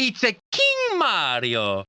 It's a King Mario.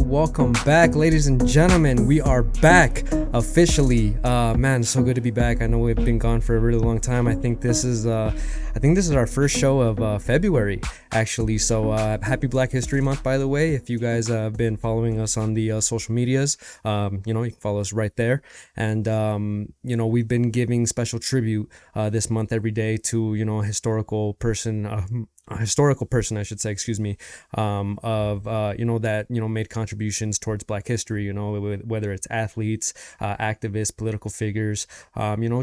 Welcome back, ladies and gentlemen. We are back officially. Man, so good to be back. I know we've been gone for a really long time. I think this is our first show of February, actually. So happy Black History Month, by the way. If you guys have been following us on the social medias, you can follow us right there. And we've been giving special tribute this month every day to a historical person, I should say, that made contributions towards Black history, whether it's athletes, activists, political figures,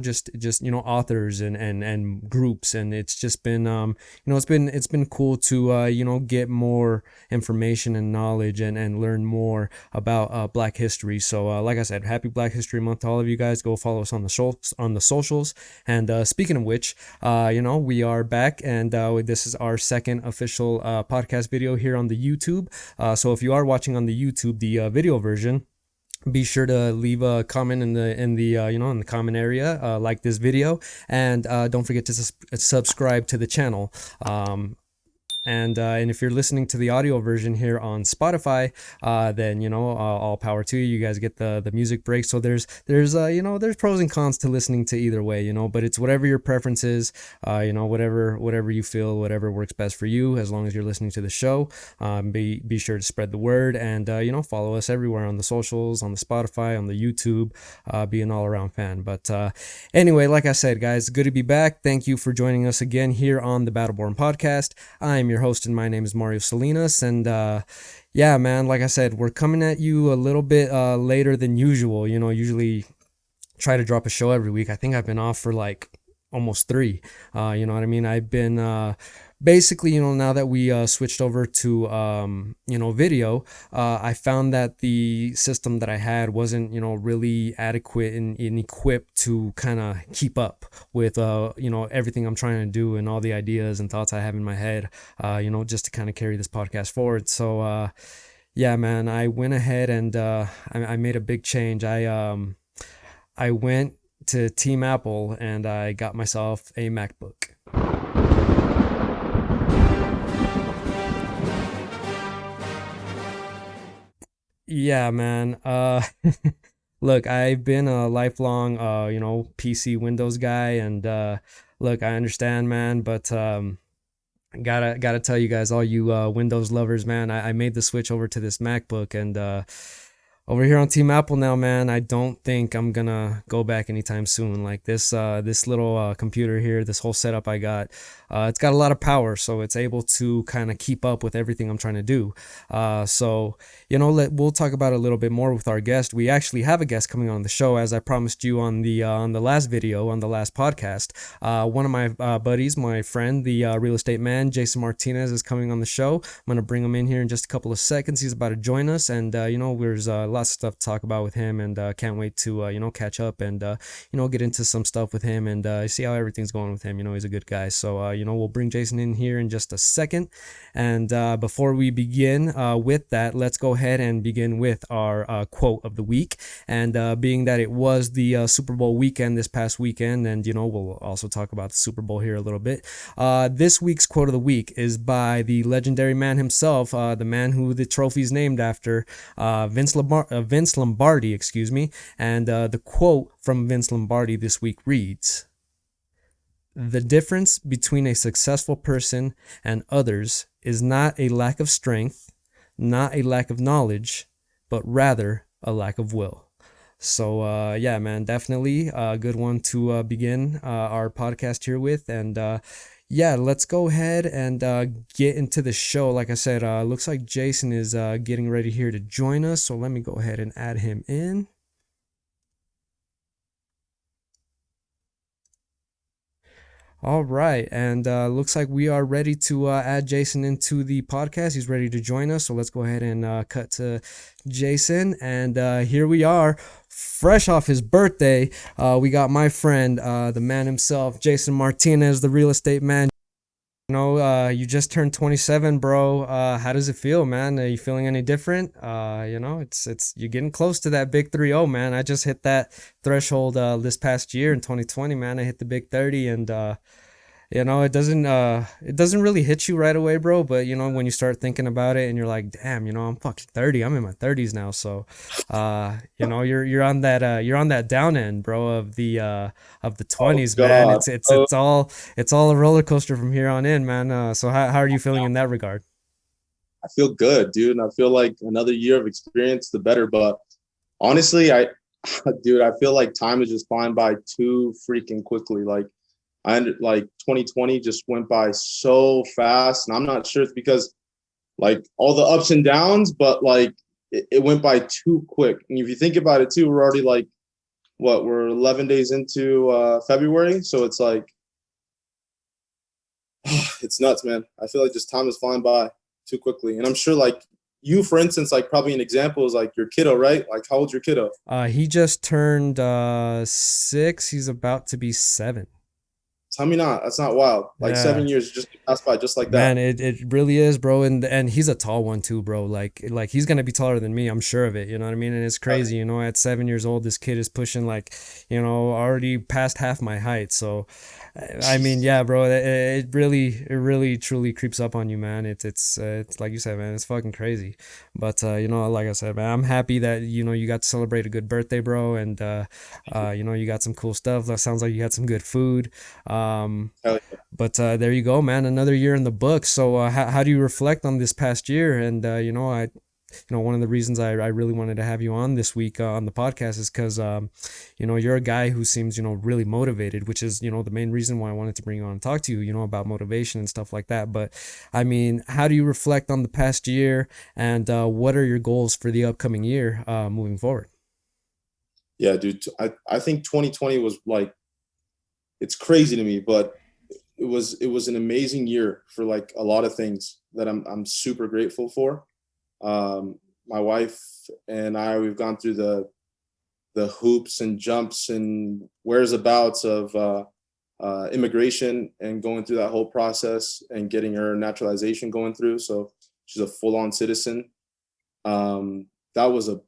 just authors and groups. And it's just been it's been cool to get more information and knowledge and learn more about Black history. So like I said, happy Black History Month to all of you guys. Go follow us on the socials. And speaking of which, we are back, and this is our second official podcast video here on the YouTube. So if you are watching on the YouTube, the video version, be sure to leave a comment in the comment area, like this video, and don't forget to subscribe to the channel. And if you're listening to the audio version here on Spotify, then all power to you. You guys get the music break. So there's pros and cons to listening to either way, but it's whatever your preference is, whatever you feel, whatever works best for you. As long as you're listening to the show, be sure to spread the word, and follow us everywhere on the socials, on the Spotify, on the YouTube. Be an all-around fan. But anyway, like I said, guys, good to be back. Thank you for joining us again here on the Battleborn Podcast. I'm your host, and my name is Mario Salinas. And yeah, man, like I said, we're coming at you a little bit later than usual. Usually try to drop a show every week. I think I've been off for like almost 3. You know what I mean? I've been basically, now that we switched over to video, I found that the system that I had wasn't really adequate and equipped to kind of keep up with everything I'm trying to do and all the ideas and thoughts I have in my head, just to kind of carry this podcast forward. So yeah, man, I went ahead and I made a big change. I went to Team Apple and I got myself a MacBook. Yeah, man. Look, I've been a lifelong, PC Windows guy, and look, I understand, man, but gotta tell you guys, all you Windows lovers, man, I made the switch over to this MacBook, and over here on Team Apple now, man, I don't think I'm gonna go back anytime soon. Like this little computer here, this whole setup I got, it's got a lot of power, so it's able to kind of keep up with everything I'm trying to do. So we'll talk about it a little bit more with our guest. We actually have a guest coming on the show, as I promised you on the last video, on the last podcast. One of my buddies, my friend, the real estate man, Jason Martinez, is coming on the show. I'm gonna bring him in here in just a couple of seconds. He's about to join us, and there's lots of stuff to talk about with him, and can't wait to catch up and get into some stuff with him and see how everything's going with him. He's a good guy. So we'll bring Jason in here in just a second, and before we begin with that, let's go ahead and begin with our quote of the week. And being that it was the Super Bowl weekend this past weekend, and we'll also talk about the Super Bowl here a little bit, this week's quote of the week is by the legendary man himself, the man who the trophy's named after, Vince Lombardi, excuse me. And the quote from Vince Lombardi this week reads, "The difference between a successful person and others is not a lack of strength, not a lack of knowledge, but rather a lack of will." So yeah, man, definitely a good one to begin our podcast here with. And yeah, let's go ahead and get into the show. Like I said, looks like Jason is getting ready here to join us. So let me go ahead and add him in. All right, and looks like we are ready to add Jason into the podcast. He's ready to join us, so let's go ahead and cut to Jason. And here we are, fresh off his birthday. We got my friend, the man himself, Jason Martinez, the real estate man. You just turned 27, bro. How does it feel, man? Are you feeling any different? It's you're getting close to that big 30, man. I just hit that threshold this past year in 2020, man. I hit the big 30, and it doesn't really hit you right away, bro, but when you start thinking about it and you're like, damn, I'm fucking 30. I'm in my 30s now. So you're on that down end, bro, of the Oh 20s, man. God. It's all a roller coaster from here on in, man. So how are you feeling in that regard? I feel good, dude. And I feel like another year of experience, the better. But honestly, dude, I feel like time is just flying by too freaking quickly. Like 2020 just went by so fast, and I'm not sure it's because like all the ups and downs, but like it went by too quick. And if you think about it too, we're already like we're 11 days into February, so it's like it's nuts, man. I feel like just time is flying by too quickly. And I'm sure like you, for instance, like probably an example is like your kiddo, right? Like how old's your kiddo? He just turned 6. He's about to be 7. Tell me not. That's not wild. Like Yeah. 7 years just passed by just like that. Man, it really is, bro, and he's a tall one too, bro. Like he's gonna be taller than me, I'm sure of it. You know what I mean? And it's crazy, at 7 years old, this kid is pushing like, already past half my height. So, I mean, yeah, bro, it really truly creeps up on you, man. It's like you said, man, it's fucking crazy. But like I said, man, I'm happy that you got to celebrate a good birthday, bro, and you got some cool stuff. That sounds like you had some good food. Hell yeah. But there you go, man. Another year in the books. So how do you reflect on this past year? And one of the reasons I really wanted to have you on this week on the podcast is because you're a guy who seems really motivated, which is the main reason why I wanted to bring you on and talk to you about motivation and stuff like that. But I mean, how do you reflect on the past year, and what are your goals for the upcoming year moving forward? Yeah, dude. I think 2020 was like it's crazy to me, but it was an amazing year for like a lot of things that I'm super grateful for. My wife and I, we've gone through the hoops and jumps and whereabouts of immigration and going through that whole process and getting her naturalization going through. So she's a full-on citizen. That was a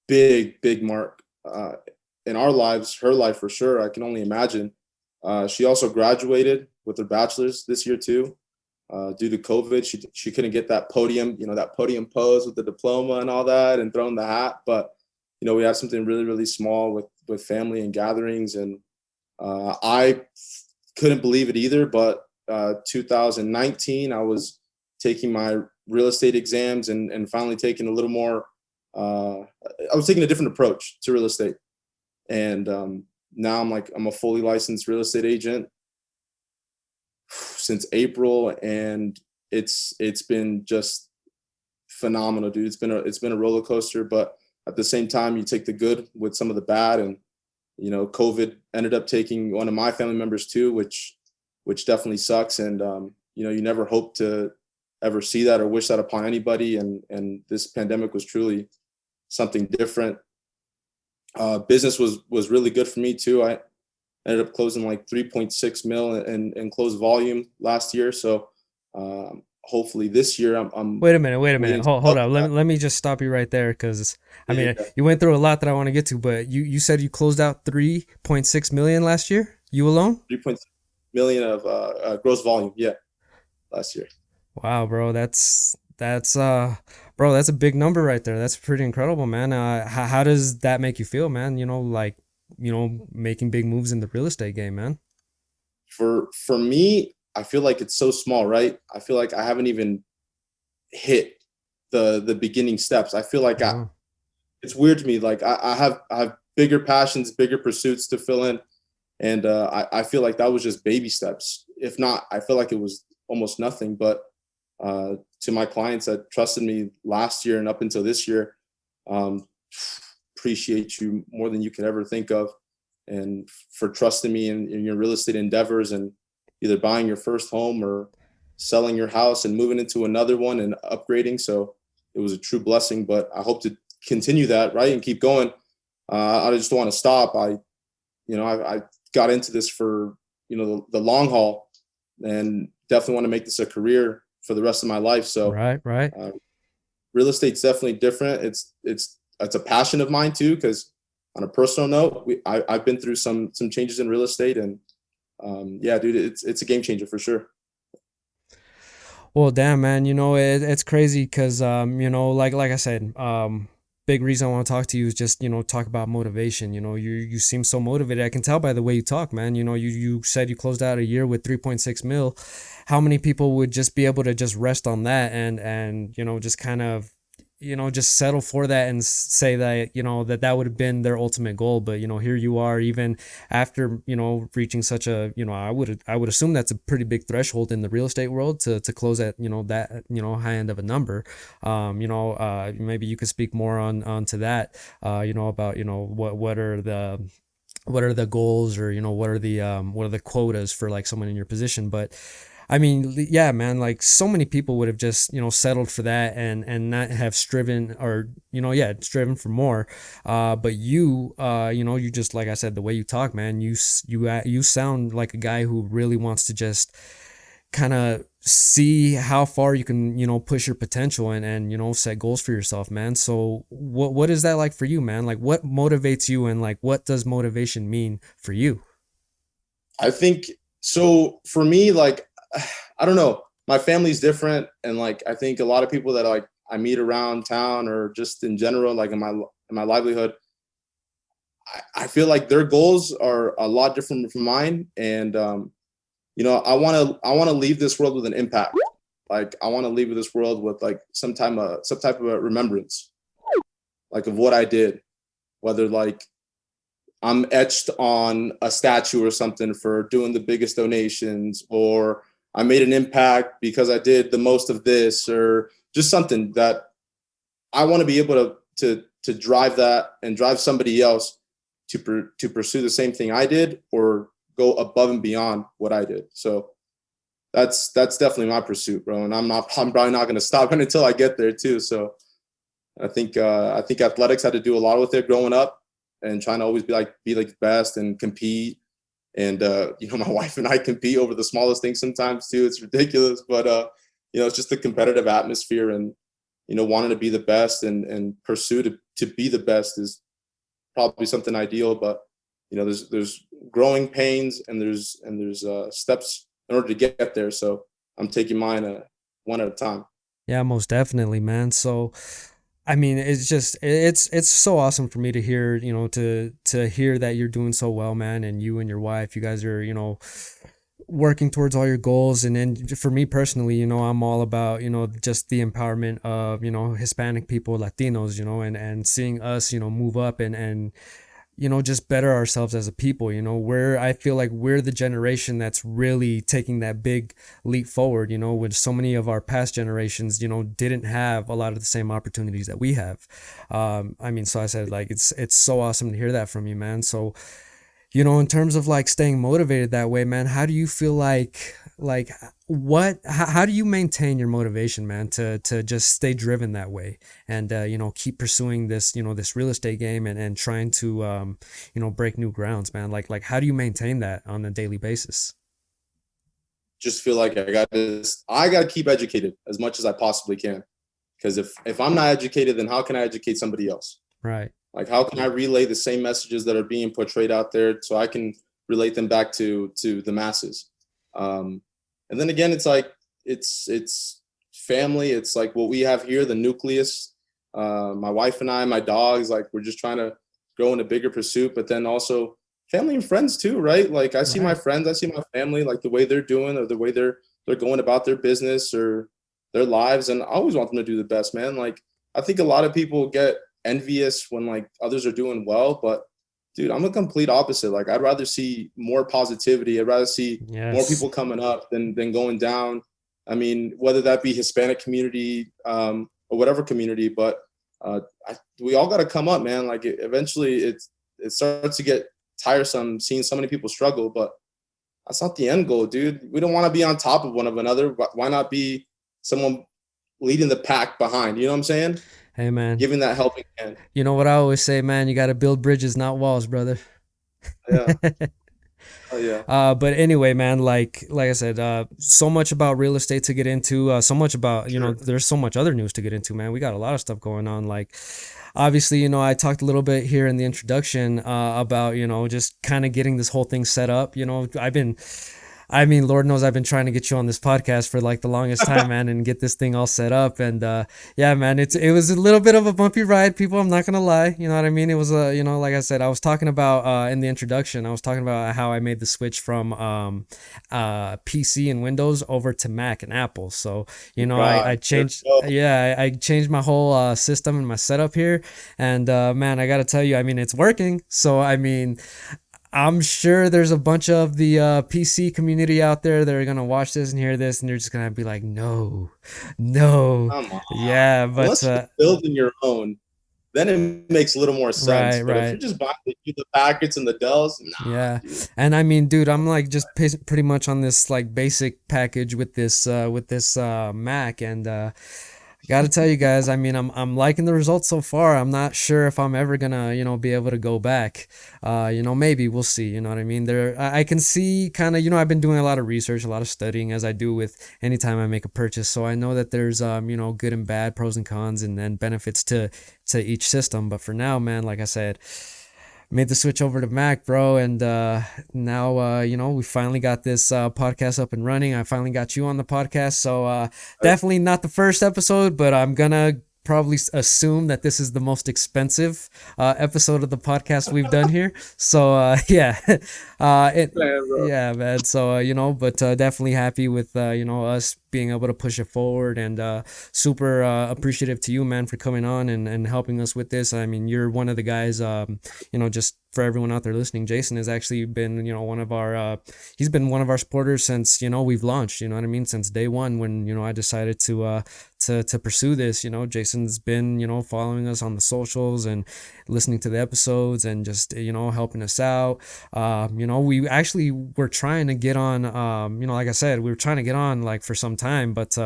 big mark in our lives, her life for sure. I can only imagine. She also graduated with her bachelor's this year too. Due to COVID, she couldn't get that podium, that podium pose with the diploma and all that, and throwing the hat. But we had something really small with family and gatherings, and I couldn't believe it either. But 2019, I was taking my real estate exams and finally taking a little more. I was taking a different approach to real estate, and now I'm a fully licensed real estate agent since April, and it's been just phenomenal, dude. It's been a roller coaster, but at the same time, you take the good with some of the bad, and COVID ended up taking one of my family members too, which definitely sucks, and you never hope to ever see that or wish that upon anybody, and this pandemic was truly something different. Business was really good for me too. I ended up closing like 3.6 mil in closed volume last year. So hopefully this year I'm Wait a minute, wait a minute. waiting to Hold double up. that. Let me just stop you right there, because I Yeah, mean, yeah. you went through a lot that I want to get to, but you said you closed out 3.6 million last year, you alone? 3.6 million of gross volume. Yeah, last year. Wow, bro, bro, that's a big number right there. That's pretty incredible, man. How does that make you feel, man? Like, making big moves in the real estate game, man. For me, I feel like it's so small, right? I feel like I haven't even hit the beginning steps. I feel like Uh, it's weird to me. Like I have bigger passions, bigger pursuits to fill in, and I feel like that was just baby steps. If not, I feel like it was almost nothing. But to my clients that trusted me last year and up until this year, um, appreciate you more than you could ever think of, and for trusting me in your real estate endeavors. And either buying your first home or selling your house and moving into another one and upgrading. So it was a true blessing, but I hope to continue that, right, and keep going. I just don't want to stop. I got into this for, the long haul, and definitely want to make this a career for the rest of my life. So Right. real estate's definitely different. It's a passion of mine too, because on a personal note, I've been through some changes in real estate, and yeah, dude, it's a game changer for sure. Well, damn, man, it's crazy because, like I said, big reason I want to talk to you is just, talk about motivation. You seem so motivated. I can tell by the way you talk, man. You said you closed out a year with 3.6 mil. How many people would just be able to just rest on that and, just kind of, just settle for that and say that, that would have been their ultimate goal. But, here you are, even after, reaching such a, I would assume that's a pretty big threshold in the real estate world to close at, that, high end of a number. Maybe you could speak more onto that, about, what are the goals, or what are the quotas for like someone in your position. But I mean, yeah, man, like so many people would have just, settled for that and not have striven, or, striven for more. But you just, like I said, the way you talk, man, you sound like a guy who really wants to just kind of see how far you can, push your potential and, set goals for yourself, man. So what is that like for you, man? Like what motivates you, and like what does motivation mean for you? I think so. For me, like, I don't know, my family's different, and like I think a lot of people that like I meet around town or just in general, like in my livelihood, I feel like their goals are a lot different from mine, and I want to leave this world with an impact. Like I want to leave this world with like some type of a remembrance, like of what I did, whether like I'm etched on a statue or something for doing the biggest donations, or I made an impact because I did the most of this, or just something that I want to be able to drive that and drive somebody else to pursue the same thing I did, or go above and beyond what I did. So that's definitely my pursuit, bro. And I'm probably not going to stop until I get there too. So I think athletics had to do a lot with it growing up, and trying to always be like best and compete. And my wife and I compete over the smallest things sometimes too. It's ridiculous, but it's just the competitive atmosphere, and wanting to be the best and pursue to be the best is probably something ideal. But there's growing pains, and there's steps in order to get there. So I'm taking mine one at a time. Yeah, most definitely, man. So, I mean, it's so awesome for me to hear, to hear that you're doing so well, man, and you and your wife, you guys are, working towards all your goals. And then for me personally, I'm all about, just the empowerment of, Hispanic people, Latinos, and seeing us, move up and just better ourselves as a people. Where I feel like we're the generation that's really taking that big leap forward, when so many of our past generations, didn't have a lot of the same opportunities that we have. I mean, so I said, like, it's so awesome to hear that from you, man. So, in terms of like staying motivated that way, man, how do you feel like how do you maintain your motivation, man, to just stay driven that way and keep pursuing this, this real estate game and trying to break new grounds, man? Like how do you maintain that on a daily basis? Just feel like I got to keep educated as much as I possibly can, because if I'm not educated, then how can I educate somebody else? Right. Like, how can I relay the same messages that are being portrayed out there so I can relate them back to the masses? And then again, it's like it's family. It's like what we have here, the nucleus. My wife and I, my dogs, like we're just trying to grow in a bigger pursuit. But then also family and friends too, right? Like I see my Right. friends, I see my family, like the way they're doing, or the way they're going about their business or their lives, and I always want them to do the best, man. Like I think a lot of people get envious when like others are doing well, but dude, I'm a complete opposite. Like I'd rather see more positivity. I'd rather see more Yes. people coming up than going down. I mean, whether that be Hispanic community, or whatever community, but we all got to come up, man. Like eventually it starts to get tiresome seeing so many people struggle, but That's not the end goal, dude. We don't want to be on top of one of another. But why not be someone leading the pack behind? You know what I'm saying? Hey, man. Giving that helping hand. You know what I always say, man? You got to build bridges, not walls, brother. Yeah. Oh yeah. But anyway, man, like I said, so much about real estate to get into. So much about, Sure. there's so much other news to get into, man. We got a lot of stuff going on. Like, obviously, I talked a little bit here in the introduction about, just kind of getting this whole thing set up. Lord knows I've been trying to get you on this podcast for like the longest time, man, and get this thing all set up. And yeah, man, it was a little bit of a bumpy ride, people. I'm not gonna lie. You know what I mean? It was like I said, I was talking about in the introduction, I was talking about how I made the switch from PC and Windows over to Mac and Apple. So I changed, yeah, I changed my whole system and my setup here. And man, I gotta tell you, I mean, it's working. So I mean, I'm sure there's a bunch of the PC community out there that are gonna watch this and hear this, and they're just gonna be like, "No, no, Come on. yeah." But Unless you're building your own, then it makes a little more sense. right, But if right, you're just buying the packets and the Dells, nah, yeah. dude. And I mean, dude, I'm like just pretty much on this like basic package with this Mac, and gotta tell you guys, I mean, I'm liking the results so far. I'm not sure if I'm ever gonna, be able to go back. Maybe we'll see. You know what I mean? I can see kind of, I've been doing a lot of research, a lot of studying, as I do with anytime I make a purchase. So I know that there's, good and bad, pros and cons, and then benefits to each system. But for now, man, like I said, made the switch over to Mac, bro, and now we finally got this podcast up and running. I finally got you on the podcast, so definitely not the first episode, but I'm gonna probably assume that this is the most expensive episode of the podcast we've done here. So yeah, yeah, man. So but definitely happy with us being able to push it forward, and super appreciative to you, man, for coming on and helping us with this. I mean, you're one of the guys, just for everyone out there listening, Jason has actually been, one of our, he's been one of our supporters since, we've launched, you know what I mean? Since day one, when, I decided to pursue this, Jason's been, following us on the socials and listening to the episodes and just, helping us out. We actually were trying to get on, like I said, we were trying to get on like for some time, but,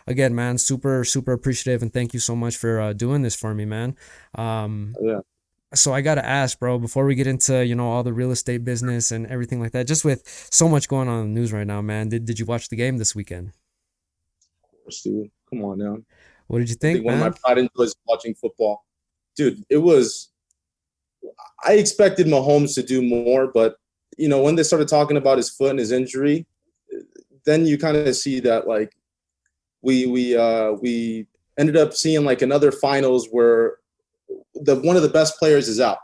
again, man, super, super appreciative. And thank you so much for doing this for me, man. Yeah. So I gotta ask, bro, before we get into all the real estate business and everything like that, just with so much going on in the news right now, man, did you watch the game this weekend? Of course, dude. Come on now. What did you I think, think one man? of my pride and joy is watching football. Dude, it was. I expected Mahomes to do more, but when they started talking about his foot and his injury, then you kind of see that like we ended up seeing like another finals where one of the best players is out.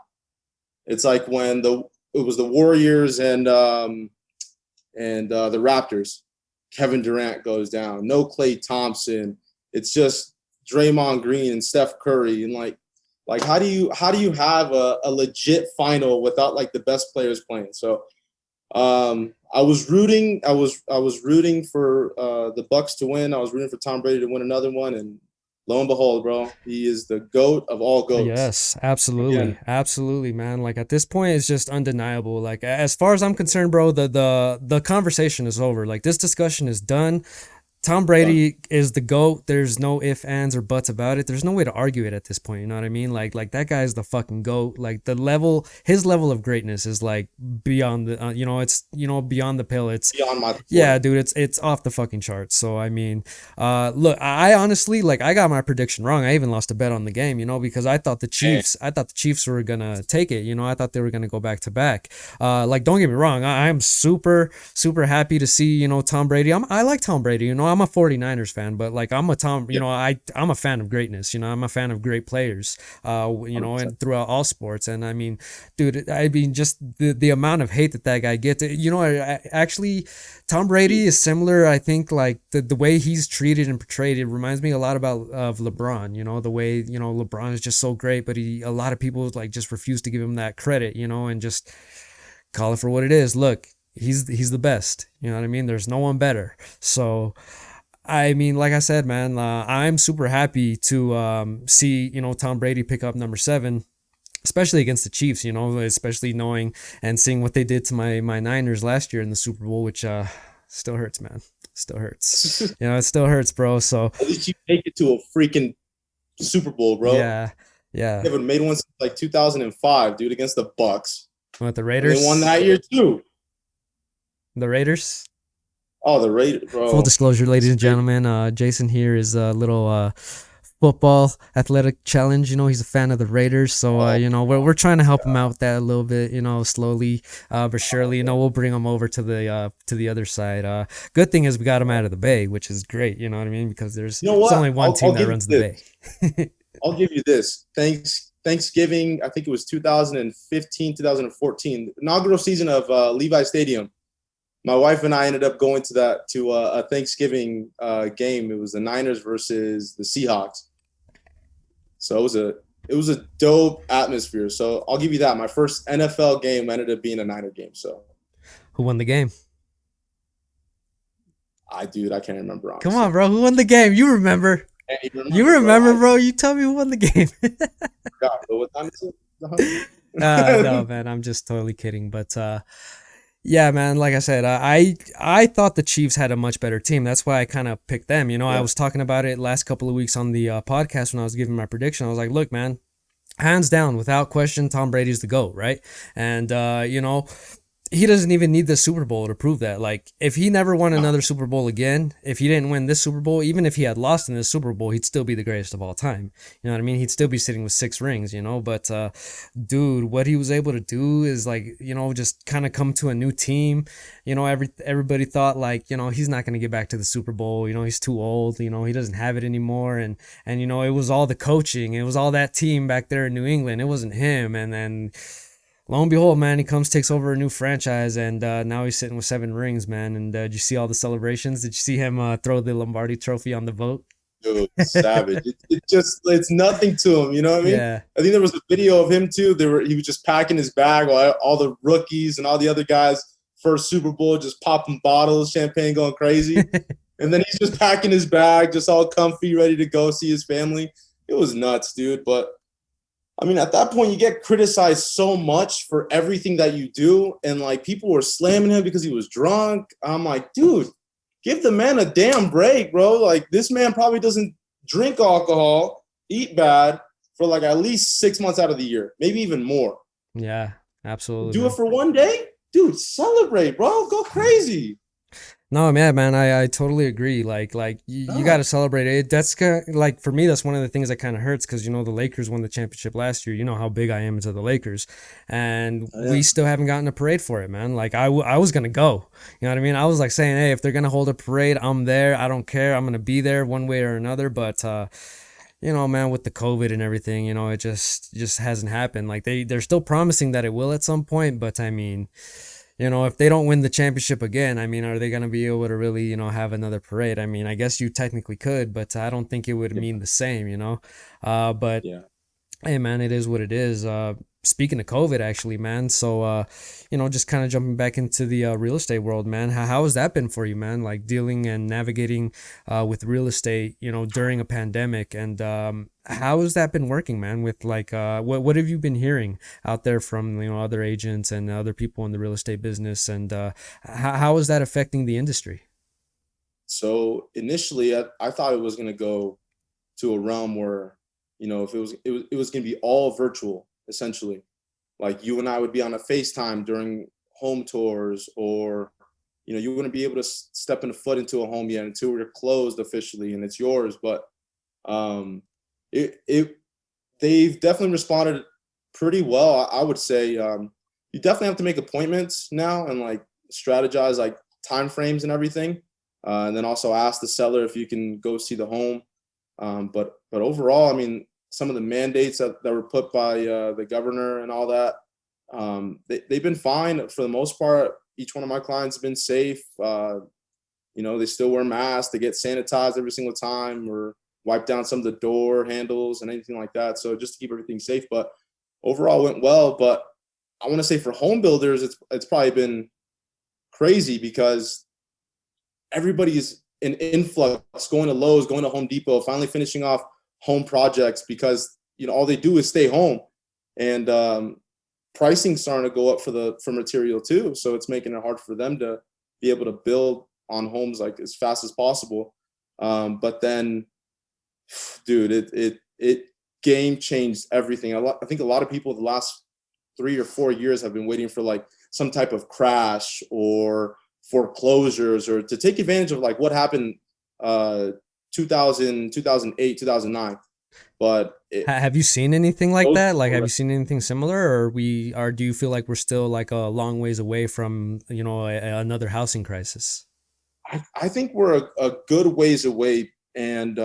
It's like when it was the Warriors and the Raptors. Kevin Durant goes down. No Klay Thompson. It's just Draymond Green and Steph Curry. And like how do you have a legit final without like the best players playing? So I was rooting for the Bucks to win. I was rooting for Tom Brady to win another one, and lo and behold, bro, he is the GOAT of all GOATs. Yes, absolutely. Again. Absolutely, man. Like at this point, it's just undeniable. Like as far as I'm concerned, bro, the conversation is over. Like this discussion is done. Tom Brady is the GOAT. There's no ifs, ands, or buts about it. There's no way to argue it at this point. You know what I mean? Like that guy is the fucking GOAT. Like his level of greatness is like beyond the, it's beyond the pale. It's beyond my yeah, dude. It's off the fucking charts. So I mean, look, I honestly I got my prediction wrong. I even lost a bet on the game, because I thought the Chiefs were gonna take it. I thought they were gonna go back to back. Like don't get me wrong, I'm super super happy to see Tom Brady. I like Tom Brady. I'm a 49ers fan, but like I'm a I'm a fan of greatness. I'm a fan of great players. And throughout all sports. And I mean, dude, just the amount of hate that guy gets. Actually, Tom Brady is similar. I think like the way he's treated and portrayed, it reminds me a lot of LeBron. The way LeBron is just so great, but a lot of people like just refuse to give him that credit. And just call it for what it is. Look. He's the best. You know what I mean? There's no one better. So, I mean, like I said, man, I'm super happy to see Tom Brady pick up number 7. especially against the Chiefs, you know, especially knowing and seeing what they did to my Niners last year in the Super Bowl, which still hurts, man. Still hurts. You know, it still hurts, bro. So At least you make it to a freaking Super Bowl, bro. yeah, yeah. They haven't made one since like 2005, dude, against the Bucks. What, the And they won Raiders? that year too. The Raiders? Oh, the Raiders, bro. Full disclosure, ladies and gentlemen, Jason here is a little football athletic challenge. You know, he's a fan of the Raiders, so you know, we're trying to help him out with that a little bit. You know, slowly but surely. You know, we'll bring him over to the other side. Good thing is we got him out of the Bay, which is great. You know what I mean? Because there's only one team that runs the Bay. I'll give you this. Thanksgiving, I think it was 2015, 2014, inaugural season of Levi Stadium. My wife and I ended up going to a Thanksgiving game. It was the Niners versus the Seahawks. So it was a dope atmosphere. So I'll give you that. My first NFL game ended up being a Niner game. So who won the game? I can't remember. Honestly. Come on, bro. Who won the game? You remember? You remember, bro? You tell me who won the game. God, what time is it? No, man. I'm just totally kidding. But yeah, man, like I said, I thought the Chiefs had a much better team. That's why I kind of picked them. You know, I was talking about it last couple of weeks on the podcast when I was giving my prediction. I was like, look, man, hands down, without question, Tom Brady's the GOAT, right? And, you know, he doesn't even need the Super Bowl to prove that. Like, if he never won another Super Bowl again, if he didn't win this Super Bowl, even if he had lost in this Super Bowl, he'd still be the greatest of all time. You know what I mean? He'd still be sitting with 6 rings, you know? But, dude, what he was able to do is, like, you know, just kind of come to a new team. You know, everybody thought, like, you know, he's not going to get back to the Super Bowl. You know, he's too old. You know, he doesn't have it anymore. And you know, it was all the coaching. It was all that team back there in New England. It wasn't him. And then lo and behold, man, he takes over a new franchise, and now he's sitting with 7 rings, man. And did you see all the celebrations? Did you see him throw the Lombardi Trophy on the boat? Dude, savage. It's nothing to him, you know what I mean? Yeah. I think there was a video of him too. He was just packing his bag while all the rookies and all the other guys first Super Bowl just popping bottles, champagne, going crazy. And then he's just packing his bag, just all comfy, ready to go see his family. It was nuts, dude. But I mean, at that point, you get criticized so much for everything that you do. And, like, people were slamming him because he was drunk. I'm like, dude, give the man a damn break, bro. Like, this man probably doesn't drink alcohol, eat bad for, like, at least 6 months out of the year, maybe even more. Yeah, absolutely. Do it for one day? Dude, celebrate, bro. Go crazy. No, man, I totally agree. Like you got to celebrate it. That's like, for me, that's one of the things that kind of hurts, because, you know, the Lakers won the championship last year. You know how big I am into the Lakers, and we still haven't gotten a parade for it, man. Like, I was gonna go. You know what I mean? I was like saying, hey, if they're gonna hold a parade, I'm there. I don't care. I'm gonna be there one way or another. But you know, man, with the COVID and everything, you know, it just hasn't happened. Like, they're still promising that it will at some point, but I mean, you know, if they don't win the championship again, I mean, are they going to be able to really, you know, have another parade? I mean, I guess you technically could, but I don't think it would mean the same, you know? But hey, man, it is what it is. Speaking of COVID, actually, man, so, you know, just kind of jumping back into the real estate world, man, how has that been for you, man? Like, dealing and navigating with real estate, you know, during a pandemic, and how has that been working, man? With, like, what have you been hearing out there from, you know, other agents and other people in the real estate business, and how is that affecting the industry? So initially, I thought it was going to go to a realm where, you know, if it was going to be all virtual, essentially. Like, you and I would be on a FaceTime during home tours, or, you know, you wouldn't be able to step a foot into a home yet until we're closed officially and it's yours. But they've definitely responded pretty well. I would say you definitely have to make appointments now and, like, strategize, like, time frames and everything, and then also ask the seller if you can go see the home. But overall, I mean, some of the mandates that were put by the governor and all that, they've been fine for the most part. Each one of my clients have been safe. You know, they still wear masks. They get sanitized every single time, or wipe down some of the door handles and anything like that. So just to keep everything safe. But overall, it went well. But I want to say for home builders, it's probably been crazy, because everybody's in influx, going to Lowe's, going to Home Depot, finally finishing off home projects, because, you know, all they do is stay home. and pricing starting to go up for material too. So it's making it hard for them to be able to build on homes like as fast as possible. But then, dude, it game changed everything. I think a lot of people the last 3 or 4 years have been waiting for like some type of crash or foreclosures or to take advantage of like what happened 2000, 2008, 2009. But Have you seen anything like that? Like, have you seen anything similar, or do you feel like we're still like a long ways away from, another housing crisis? I think we're a good ways away, and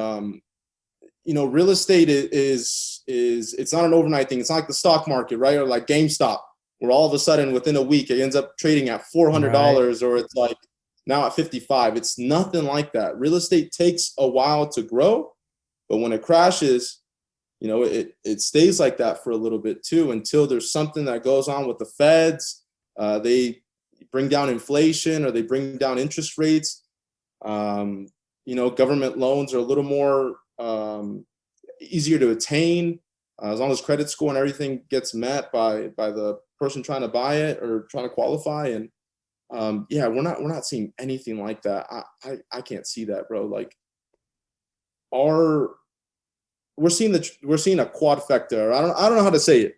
real estate is it's not an overnight thing. It's not like the stock market, right? Or like GameStop, where all of a sudden within a week it ends up trading at $400, or it's like now at 55. It's nothing like that. Real estate takes a while to grow, but when it crashes, it stays like that for a little bit too, until there's something that goes on with the feds. They bring down inflation or they bring down interest rates. Government loans are a little more easier to attain, as long as credit score and everything gets met by the person trying to buy it or trying to qualify. And we're not seeing anything like that. I can't see that, bro. Like we're seeing a quadfecta. I don't know how to say it,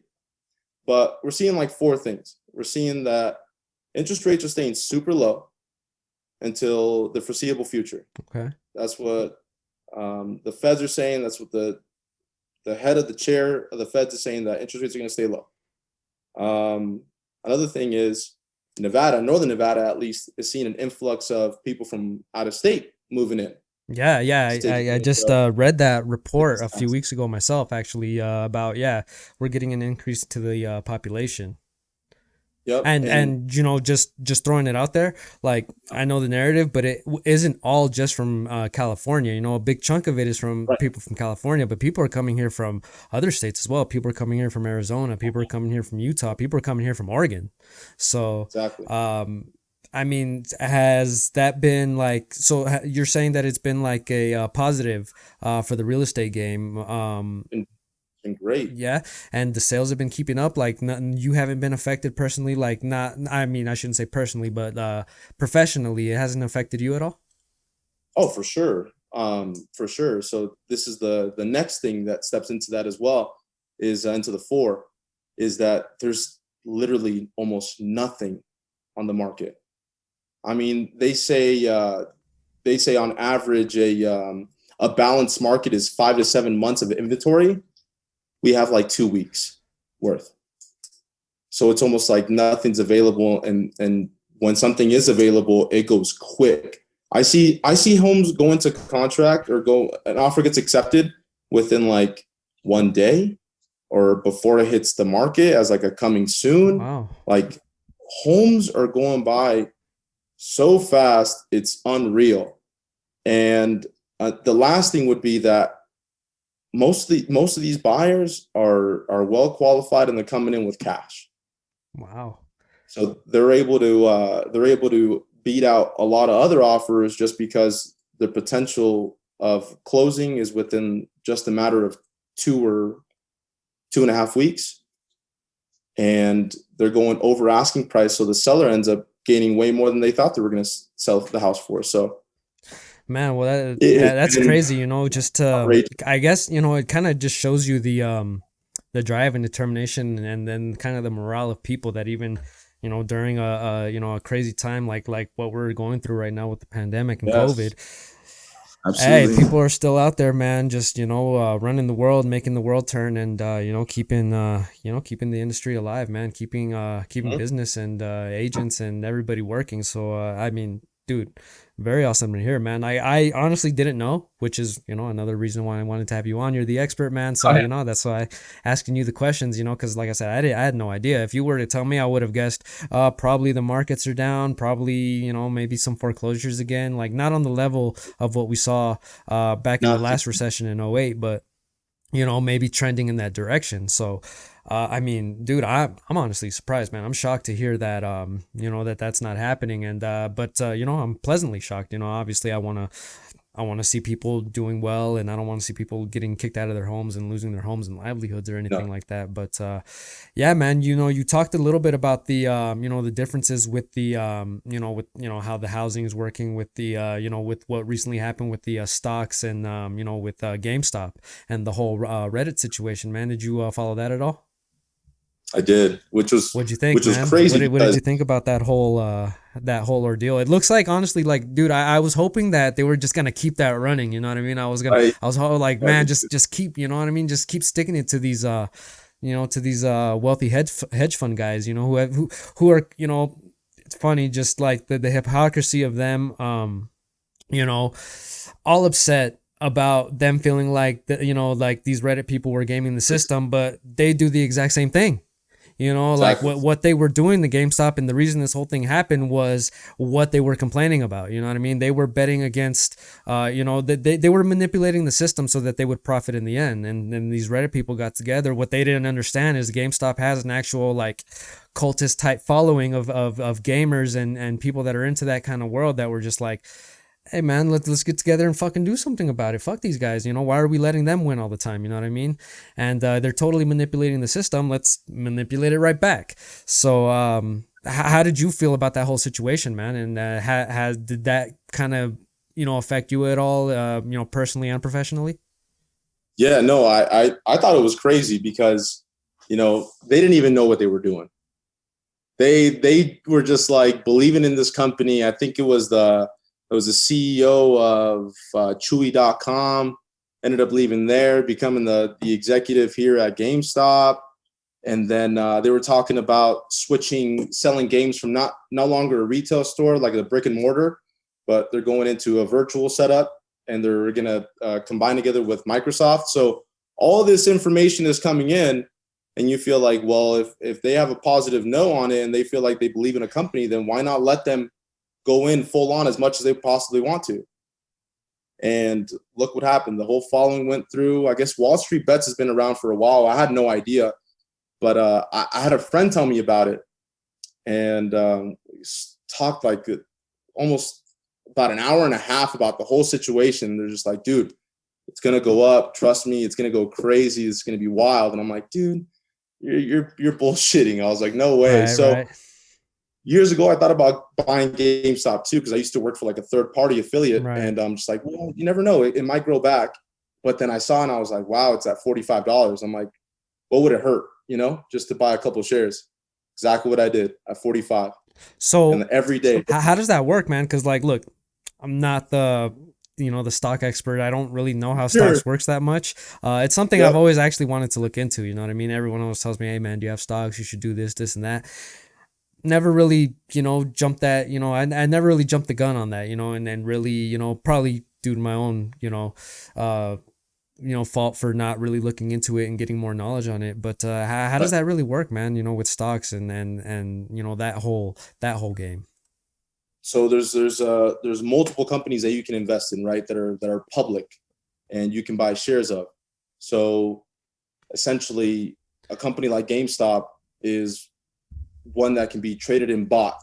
but we're seeing like four things. We're seeing that interest rates are staying super low until the foreseeable future. Okay. That's what the feds are saying. That's what the head of the chair of the feds is saying, that interest rates are going to stay low. Another thing is northern Nevada at least, is seeing an influx of people from out of state moving in. Yeah, I just read that report a few weeks ago myself, actually, about, we're getting an increase to the population. Yep. And just throwing it out there, like, I know the narrative, but it isn't all just from California. A big chunk of it is from people from California, but people are coming here from other states as well. People are coming here from Arizona. People are coming here from Utah. People are coming here from Oregon. So, exactly. I mean, has that been like, so you're saying that it's been like a positive for the real estate game? Been great. Yeah, and the sales have been keeping up. Like, nothing, you haven't been affected personally. Like, not, I mean, I shouldn't say personally, but professionally, it hasn't affected you at all. Oh, for sure. For sure. So this is the next thing that steps into that as well, is into the four, is that there's literally almost nothing on the market. I mean, they say on average a balanced market is 5 to 7 months of inventory. We have like 2 weeks worth. So it's almost like nothing's available. And when something is available, it goes quick. I see homes go into contract or an offer gets accepted within like 1 day or before it hits the market as like a coming soon. Wow. Like, homes are going by so fast, it's unreal. And the last thing would be that most of these buyers are well qualified and they're coming in with cash. Wow. So they're able to beat out a lot of other offers just because the potential of closing is within just a matter of 2 or 2.5 weeks, and they're going over asking price. So the seller ends up gaining way more than they thought they were going to sell the house for. So, man, well, that's crazy. Just I guess it kind of just shows you the drive and determination, and then kind of the morale of people that even during a crazy time like what we're going through right now with the pandemic and COVID. Absolutely. Hey, people are still out there, man, just running the world, making the world turn, and keeping keeping the industry alive, man, keeping business and agents and everybody working. So I mean, dude, very awesome to hear, man. I honestly didn't know, which is another reason why I wanted to have you on. You're the expert, man. So that's why asking you the questions, because like I said, I had no idea. If you were to tell me, I would have guessed probably the markets are down, probably maybe some foreclosures again, like not on the level of what we saw back in the last recession in 2008, but maybe trending in that direction. So I mean, dude, I'm honestly surprised, man. I'm shocked to hear that that's not happening, and but I'm pleasantly shocked. Obviously I want to I want to see people doing well, and I don't want to see people getting kicked out of their homes and losing their homes and livelihoods or anything No. like that. But yeah, man, you talked a little bit about the the differences with the with how the housing is working with the with what recently happened with the stocks and with GameStop and the whole Reddit situation. Man, did you follow that at all? I did, What'd you think, which was man? crazy What did because you think about that whole ordeal? It looks like, honestly, like, dude, I was hoping that they were just gonna keep that running. You know what I mean? I, I was like, I man, did too. just keep, you know what I mean? Just keep sticking it to these to these wealthy hedge fund guys. Who are it's funny, just like the hypocrisy of them. You know, all upset about them feeling like like these Reddit people were gaming the system, but they do the exact same thing. Like Exactly. what they were doing, the GameStop, and the reason this whole thing happened was what they were complaining about. You know what I mean? They were betting against, they were manipulating the system so that they would profit in the end. And then these Reddit people got together. What they didn't understand is GameStop has an actual like cultist type following of gamers and people that are into that kind of world that were just like, hey man, let's get together and fucking do something about it. Fuck these guys. Why are we letting them win all the time? You know what I mean? And they're totally manipulating the system. Let's manipulate it right back. So how did you feel about that whole situation, man? And did that kind of affect you at all? Personally and professionally? Yeah, no, I thought it was crazy because, they didn't even know what they were doing. They were just like believing in this company. I think it was the CEO of Chewy.com, ended up leaving there, becoming the executive here at GameStop. And then they were talking about selling games from no longer a retail store, like a brick and mortar, but they're going into a virtual setup and they're going to combine together with Microsoft. So all this information is coming in and you feel like, well, if they have a positive no on it and they feel like they believe in a company, then why not let them go in full on as much as they possibly want to? And look what happened. The whole following went through. I guess Wall Street Bets has been around for a while. I had no idea, but I had a friend tell me about it and talked like almost about an hour and a half about the whole situation. They're just like, dude, it's going to go up. Trust me, it's going to go crazy. It's going to be wild. And I'm like, dude, you're bullshitting. I was like, no way. Right, So right, years ago, I thought about buying GameStop too, because I used to work for like a third party affiliate. right. And I'm just like, well, you never know. It might grow back. But then I saw and I was like, wow, it's at $45. I'm like, what would it hurt, just to buy a couple of shares? Exactly what I did at 45. And So every day. how does that work, man? Because like, look, I'm not the stock expert. I don't really know how Sure. stocks works that much. It's something I've Yep. always actually wanted to look into. You know what I mean? Everyone always tells me, hey man, do you have stocks? You should do this and that. Never really, jumped that, I never really jumped the gun on that, and then really, probably due to my own, fault for not really looking into it and getting more knowledge on it. But how does Right. that really work, man? With stocks and that whole game. So there's multiple companies that you can invest in, right? That are public and you can buy shares of. So essentially a company like GameStop is one that can be traded and bought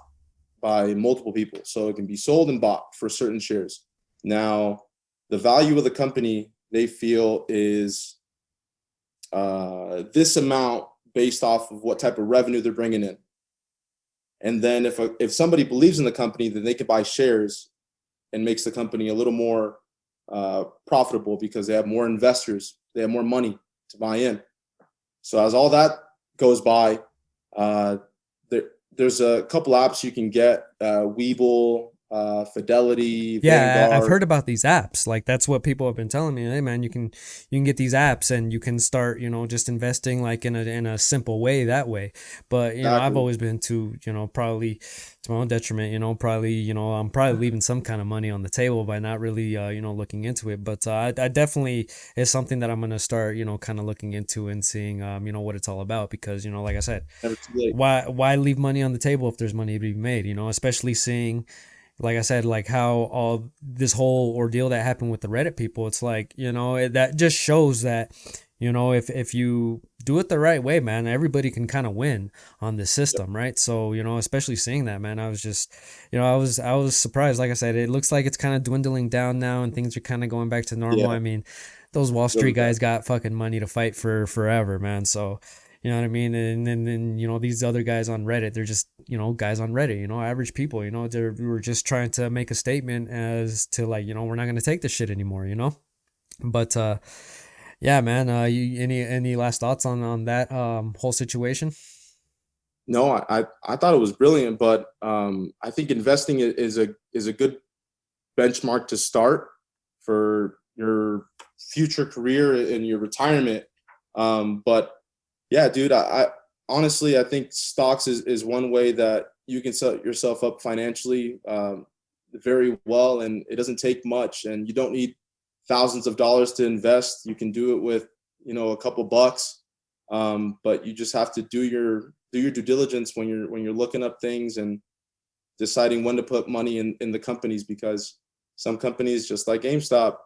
by multiple people. So it can be sold and bought for certain shares. Now, the value of the company they feel is this amount based off of what type of revenue they're bringing in. And then if somebody believes in the company, then they can buy shares and makes the company a little more profitable because they have more investors, they have more money to buy in. So as all that goes by, uh, there's a couple apps you can get, Webull, Fidelity, Yeah, I've Vanguard. heard about these apps. Like that's what people have been telling me. Hey man, you can get these apps and you can start, just investing like in a simple way that way. But I've Exactly. always been to, probably to my own detriment, probably, I'm probably leaving some kind of money on the table by not really looking into it. But I definitely is something that I'm gonna start, kind of looking into and seeing what it's all about because, like I said, Never too late. why leave money on the table if there's money to be made, especially seeing like I said, like how all this whole ordeal that happened with the Reddit people, it's like, that just shows that, You know, if you do it the right way, man, everybody can kind of win on this system, right? So, you know, especially seeing that, man, I was just, you know, I was surprised. Like I said, it looks like it's kind of dwindling down now and things are kind of going back to normal. Yeah, I mean, those Wall Street really bad. guys got fucking money to fight for forever, man. So, you know what I mean? And then, you know, these other guys on Reddit, they're just, you know, guys on Reddit, you know, average people, you know, they were just trying to make a statement as to like, you know, we're not going to take this shit anymore, you know? But yeah, man. You any last thoughts on that whole situation? No, I thought it was brilliant, but I think investing is a good benchmark to start for your future career and your retirement. But yeah, dude, I honestly I think stocks is one way that you can set yourself up financially very well, and it doesn't take much, and you don't need thousands of dollars to invest. You can do it with a couple bucks, but you just have to do your due diligence when you're looking up things and deciding when to put money in the companies, because some companies, just like GameStop,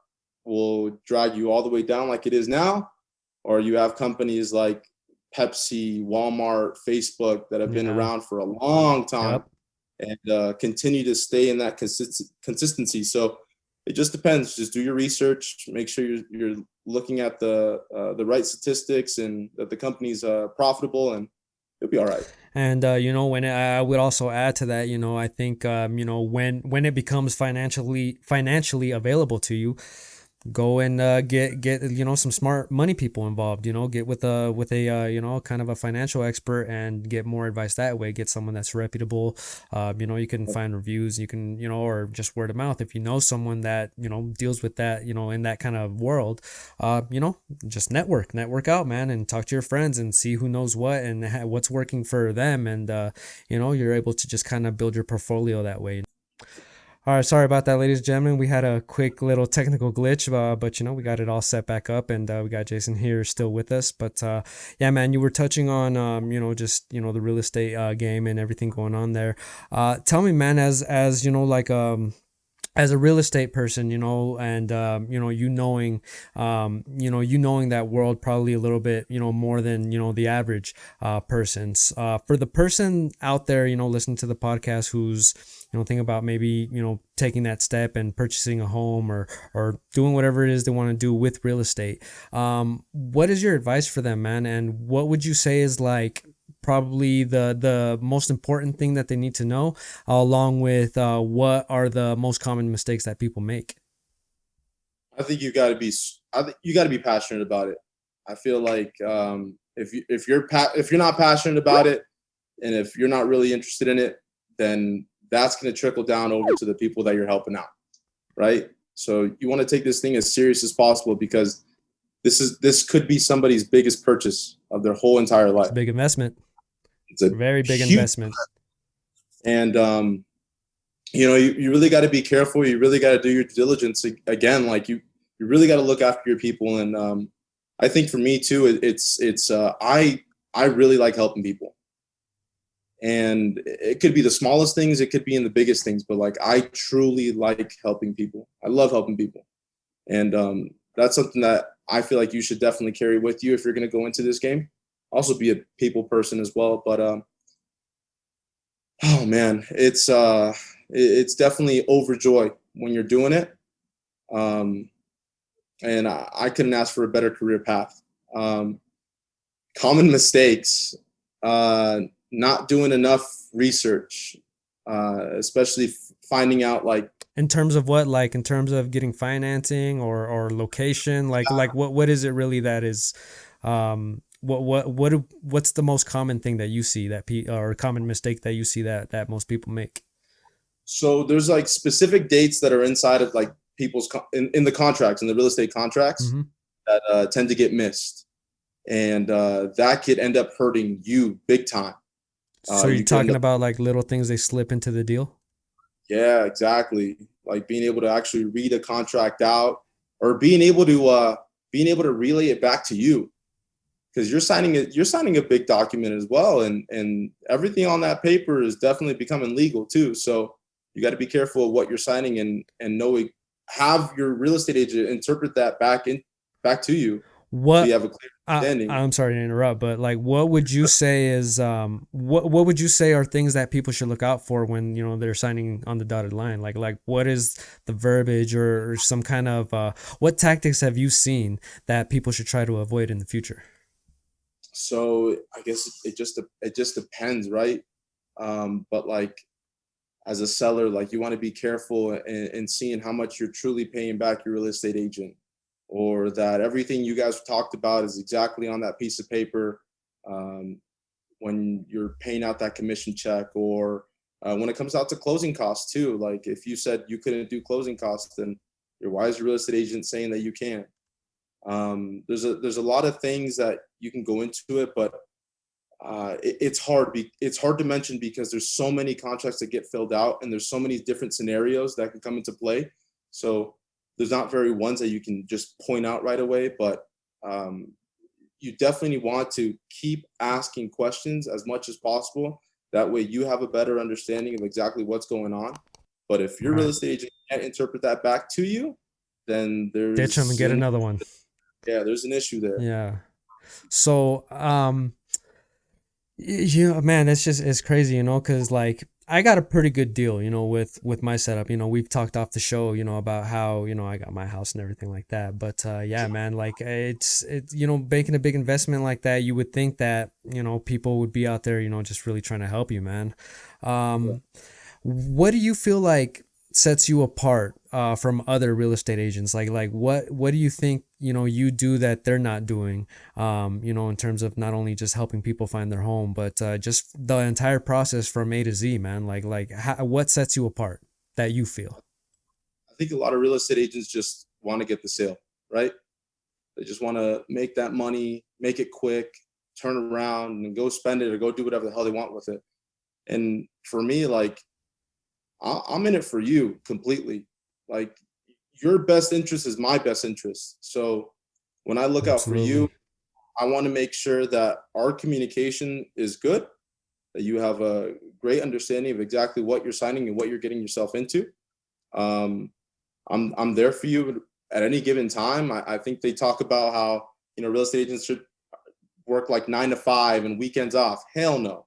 will drag you all the way down like it is now, or you have companies like Pepsi, Walmart, Facebook that have been Yeah. around for a long time Yep. and continue to stay in that consistency. So it just depends. Just do your research, make sure you're looking at the right statistics and that the company's profitable, and it'll be all right. And you know, when I would also add to that, you know, I think you know, when it becomes financially available to you, go and get you know, some smart money people involved. You know, get with a you know, kind of a financial expert and get more advice that way. Get someone that's reputable. You know, you can find reviews. You can, you know, or just word of mouth if you know someone that, you know, deals with that, you know, in that kind of world. You know, just network out, man, and talk to your friends and see who knows what and what's working for them. And you know, you're able to just kind of build your portfolio that way. All right, sorry about that, ladies and gentlemen. We had a quick little technical glitch, but you know, we got it all set back up, and we got Jason here still with us. But yeah, man, you were touching on you know, just, you know, the real estate game and everything going on there. Tell me, man, as you know, like as a real estate person, you know, and you know, you knowing that world probably a little bit, you know, more than, you know, the average person's. For the person out there, you know, listening to the podcast who's, you know, thinking about maybe, you know, taking that step and purchasing a home or doing whatever it is they want to do with real estate. What is your advice for them, man? And what would you say is like probably the most important thing that they need to know, along with what are the most common mistakes that people make? I think you got to be. I think you got to be passionate about it. I feel like if you're not passionate about it, and if you're not really interested in it, then that's going to trickle down over to the people that you're helping out, right? So you want to take this thing as serious as possible, because this could be somebody's biggest purchase of their whole entire It's life. a big investment, It's a very big huge, investment. and you really got to be careful. You really got to do your diligence. Again, like you really got to look after your people. And I think for me too, I really like helping people, and it could be the smallest things, it could be in the biggest things, but like I truly like helping people. I love helping people, and that's something that I feel like you should definitely carry with you if you're going to go into this game. Also, be a people person as well, but oh man, it's definitely overjoy when you're doing it. Um, and I couldn't ask for a better career path. Common mistakes, not doing enough research, especially finding out like In terms of what, like in terms of getting financing or location, like what is it really that is, what's the most common thing that you see that or common mistake that you see that most people make? so there's like specific dates that are inside of like people's in the contracts, in the real estate contracts, Hmm. that tend to get missed, and that could end up hurting you big time. So you're You could end talking up, about like little things they slip into the deal? yeah, exactly. Like being able to actually read a contract out, or being able to relay it back to you, because you're signing a big document as well, and everything on that paper is definitely becoming legal too. So you got to be careful of what you're signing, and know have your real estate agent interpret that back to you. so you What have a clear understanding. I'm sorry to interrupt, but like, what would you say is what would you say are things that people should look out for when they're signing on the dotted line? Like what is the verbiage or some kind of what tactics have you seen that people should try to avoid in the future? So I guess it just depends, right? But like as a seller, like you want to be careful in seeing how much you're truly paying back your real estate agent, or that everything you guys talked about is exactly on that piece of paper um, when you're paying out that commission check, or when it comes out to closing costs too. Like if you said you couldn't do closing costs, then why is your real estate agent saying that you can? There's a lot of things that you can go into it, but it's hard. It's hard to mention because there's so many contracts that get filled out, and there's so many different scenarios that can come into play. So there's not very ones that you can just point out right away. But um, you definitely want to keep asking questions as much as possible. That way, you have a better understanding of exactly what's going on. But if your real Right. estate agent can't interpret that back to you, then Ditch them and get another one. there's an issue there. Yeah. So, man, that's just it's crazy, because like I got a pretty good deal, with my setup. We've talked off the show, about how I got my house and everything like that. But yeah, man, like it's making a big investment like that. You would think that people would be out there, just really trying to help you, man. Yeah. What do you feel like sets you apart from other real estate agents? Like what do you think you do that they're not doing? In terms of not only just helping people find their home, but just the entire process from A to Z, man. Like what sets you apart that you feel? I think a lot of real estate agents just want to get the sale, right? They just want to make that money, make it quick, turn around and go spend it or go do whatever the hell they want with it. And for me, like I'm in it for you completely. Like your best interest is my best interest. So when I look out for you, Absolutely. I want to make sure that our communication is good, that you have a great understanding of exactly what you're signing and what you're getting yourself into. Um, I'm there for you at any given time. I think they talk about how real estate agents should work like 9 to 5 and weekends off. Hell no.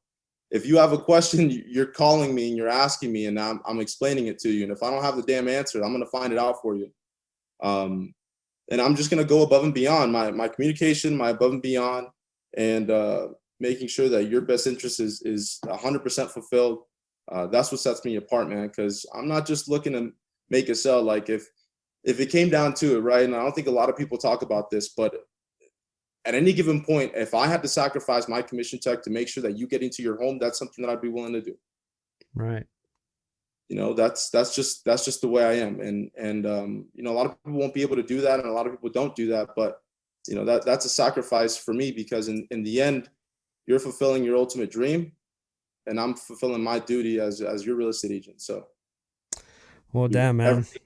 If you have a question, you're calling me and you're asking me, and I'm explaining it to you. And if I don't have the damn answer, I'm gonna find it out for you. Um, and I'm just gonna go above and beyond my communication, my above and beyond, and making sure that your best interest is 100% fulfilled. That's what sets me apart, man. Because I'm not just looking to make a sell. Like if it came down to it, right? And I don't think a lot of people talk about this, but at any given point, if I had to sacrifice my commission check to make sure that you get into your home, that's something that I'd be willing to do. Right. That's just the way I am, and a lot of people won't be able to do that, and a lot of people don't do that, but that's a sacrifice for me because in the end, you're fulfilling your ultimate dream, and I'm fulfilling my duty as your real estate agent. So Well, you damn, man. everything.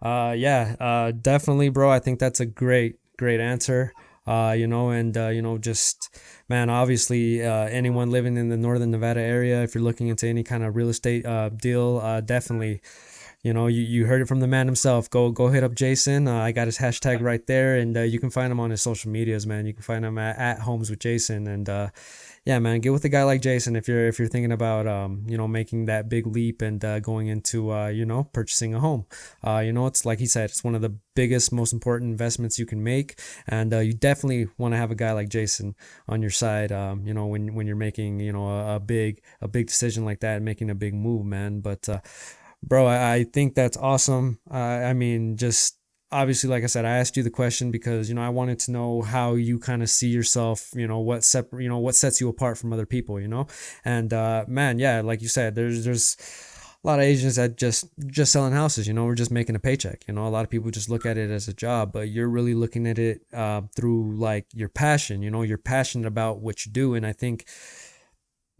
Yeah, definitely, bro. I think that's a great answer. And just man, obviously, anyone living in the northern Nevada area, if you're looking into any kind of real estate deal, definitely, you heard it from the man himself. Go hit up Jason. I got his hashtag right there, and you can find him on his social medias, man. You can find him at Homes with Jason, and yeah, man, get with a guy like Jason if you're thinking about making that big leap and going into purchasing a home. It's like he said, it's one of the biggest, most important investments you can make, and you definitely want to have a guy like Jason on your side. When you're making a big decision like that, making a big move, man. But bro, I think that's awesome. I mean, just obviously, like I said, I asked you the question because I wanted to know how you kind of see yourself. What sets you apart from other people. And man, yeah, like you said, there's a lot of agents that just selling houses. We're just making a paycheck. A lot of people just look at it as a job, but you're really looking at it through like your passion. You're passionate about what you do, and I think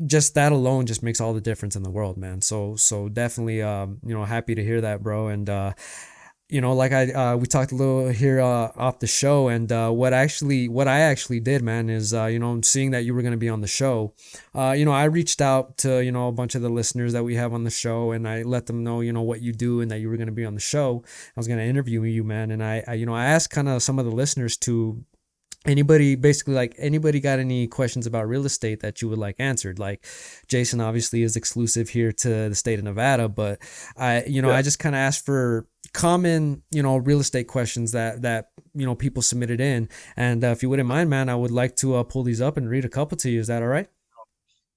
just that alone just makes all the difference in the world, man. So definitely happy to hear that, bro. And like we talked a little here off the show, and what I actually did, man, is seeing that you were going to be on the show, I reached out to a bunch of the listeners that we have on the show, and I let them know what you do and that you were going to be on the show. I was going to interview you, man, and I asked kind of some of the listeners to anybody, basically, like, anybody got any questions about real estate that you would like answered? Like, Jason obviously is exclusive here to the state of Nevada, but I just kind of asked for common, real estate questions that people submitted in. And if you wouldn't mind, man, I would like to pull these up and read a couple to you. Is that all right?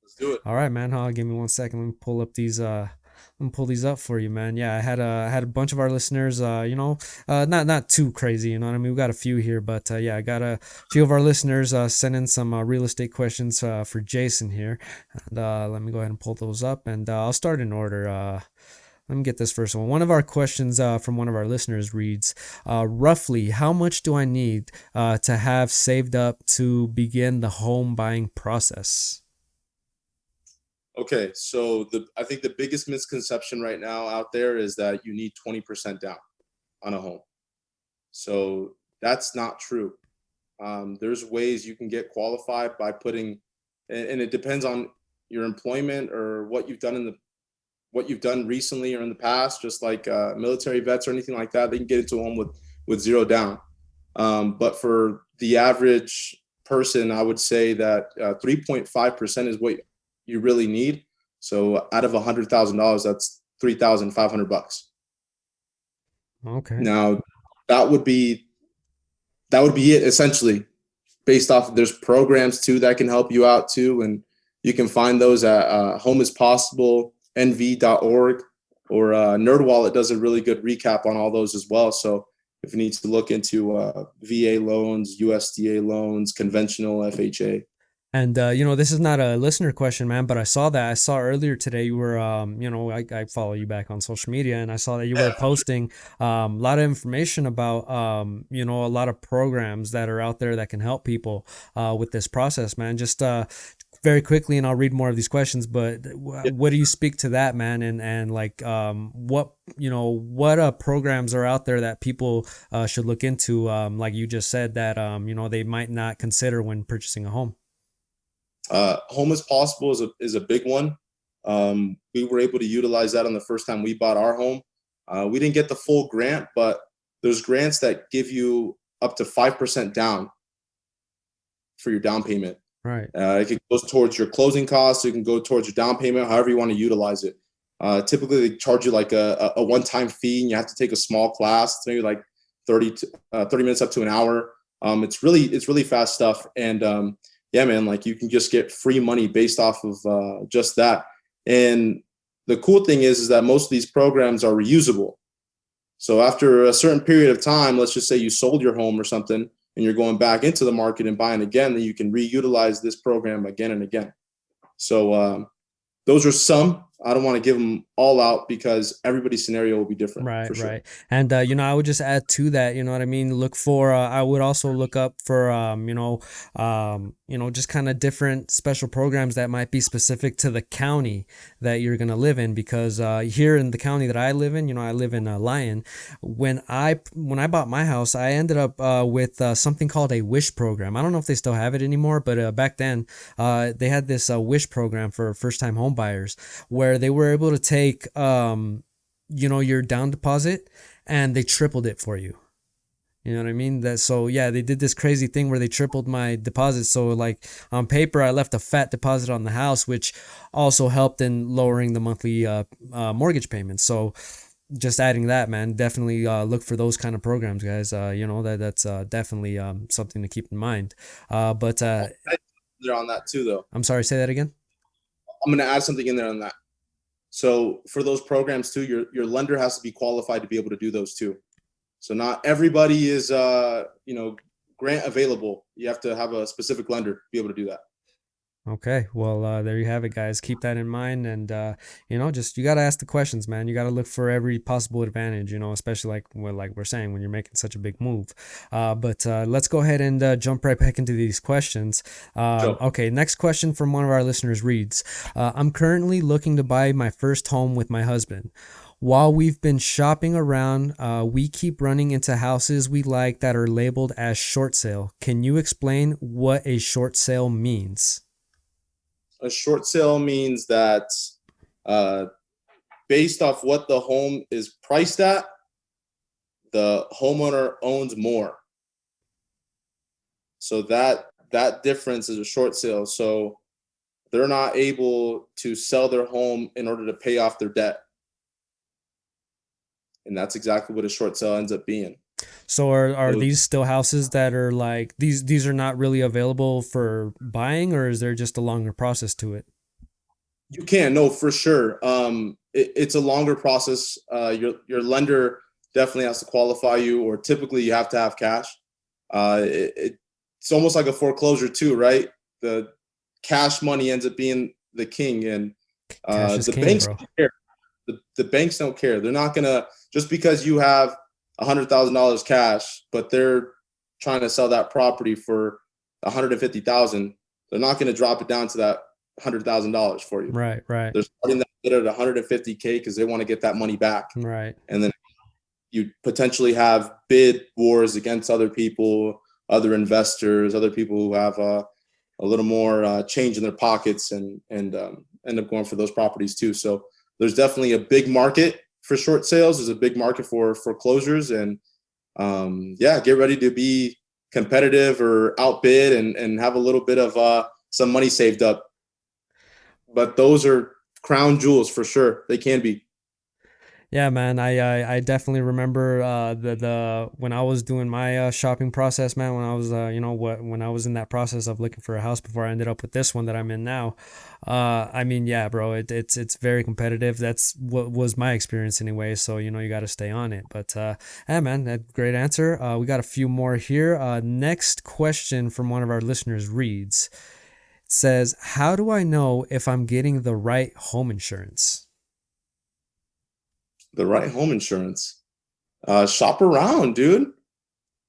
Let's do it. All right, man. Give me 1 second. Let me pull up these. Let me pull these up for you, man. Yeah, I had a bunch of our listeners. Not too crazy. You know what I mean? We got a few here, but yeah, I got a few of our listeners send in some real estate questions for Jason here. And let me go ahead and pull those up, and I'll start in order. Let me get this first one. One of our questions from one of our listeners reads, roughly, how much do I need to have saved up to begin the home buying process? Okay, so I think the biggest misconception right now out there is that you need 20% down on a home. So that's not true. There's ways you can get qualified by putting, and it depends on your employment or what you've done recently or in the past. Just like military vets or anything like that, they can get into a home with zero down. But for the average person, I would say that 3.5% is what you really need. So out of $100,000, that's $3,500. Okay. Now that would be it essentially, based off there's programs too that can help you out too, and you can find those at Home is Possible, nv.org, or NerdWallet does a really good recap on all those as well. So if you need to look into VA loans, USDA loans, conventional FHA. And this is not a listener question, man, but I saw earlier today you were, I follow you back on social media, and I saw that you were posting a lot of information about, a lot of programs that are out there that can help people with this process, man. Just very quickly, and I'll read more of these questions, but what do you speak to that, man? And like, what programs are out there that people should look into, like you just said, that, they might not consider when purchasing a home? Home is Possible is a big one. We were able to utilize that on the first time we bought our home. We didn't get the full grant, but there's grants that give you up to 5% down for your down payment. Right. It can go towards your closing costs. It can go towards your down payment, however you want to utilize it. Typically, they charge you like a one-time fee, and you have to take a small class. It's maybe like 30 minutes up to an hour. It's really fast stuff. And yeah, man, like you can just get free money based off of just that. And the cool thing is that most of these programs are reusable. So after a certain period of time, let's just say you sold your home or something, and you're going back into the market and buying again, then you can reutilize this program again and again. So those are some. I don't want to give them all out because everybody's scenario will be different. Right, for sure. right. And, I would just add to that, you know what I mean? Look for, I would also look up for, just kind of different special programs that might be specific to the county that you're going to live in. Because here in the county that I live in, I live in Lyon. When I bought my house, I ended up with something called a WISH program. I don't know if they still have it anymore, but back then they had this WISH program for first-time home buyers where they were able to take, your down deposit, and they tripled it for you. You know what I mean? So yeah, they did this crazy thing where they tripled my deposit. So like on paper, I left a fat deposit on the house, which also helped in lowering the monthly mortgage payments. So just adding that, man, definitely look for those kind of programs, guys. That's definitely something to keep in mind. But they're on that too, though. I'm sorry, say that again. I'm going to add something in there on that. So for those programs too, your lender has to be qualified to be able to do those too. So not everybody is, grant available. You have to have a specific lender to be able to do that. Okay, well, there you have it, guys. Keep that in mind, and you gotta ask the questions, man. You gotta look for every possible advantage, especially like we're saying when you're making such a big move. But let's go ahead and jump right back into these questions. Sure. Okay, next question from one of our listeners reads: I'm currently looking to buy my first home with my husband. While we've been shopping around, we keep running into houses we like that are labeled as short sale. Can you explain what a short sale means? A short sale means that based off what the home is priced at, the homeowner owns more. So that difference is a short sale. So they're not able to sell their home in order to pay off their debt. And that's exactly what a short sale ends up being. So are Those- these still houses that are like these are not really available for buying, or is there just a longer process to it? You can, no, for sure. It's a longer process. Your lender definitely has to qualify you, or typically you have to have cash. It's almost like a foreclosure too, right? The cash money ends up being the king, and Cash is the king, banks bro. don't care. The banks don't care. They're not gonna, just because you have $100,000 cash, but they're trying to sell that property for 150,000. They're not going to drop it down to that $100,000 for you. Right, right, They're starting that bid at 150K because they want to get that money back. right. And then you potentially have bid wars against other people, other investors, other people who have a little more change in their pockets, and end up going for those properties too. So there's definitely a big market for short sales. There's a big market for foreclosures, and get ready to be competitive or outbid and have a little bit of some money saved up. But those are crown jewels for sure. They can be. Yeah, man. I definitely remember the when I was doing my shopping process, man. When I was when I was in that process of looking for a house before I ended up with this one that I'm in now. I mean, yeah, bro. It's very competitive. That's what was my experience anyway. So you got to stay on it. But yeah, man, that great answer. We got a few more here. Next question from one of our listeners reads, it says, "How do I know if I'm getting the right home insurance?" The right home insurance. Shop around, dude.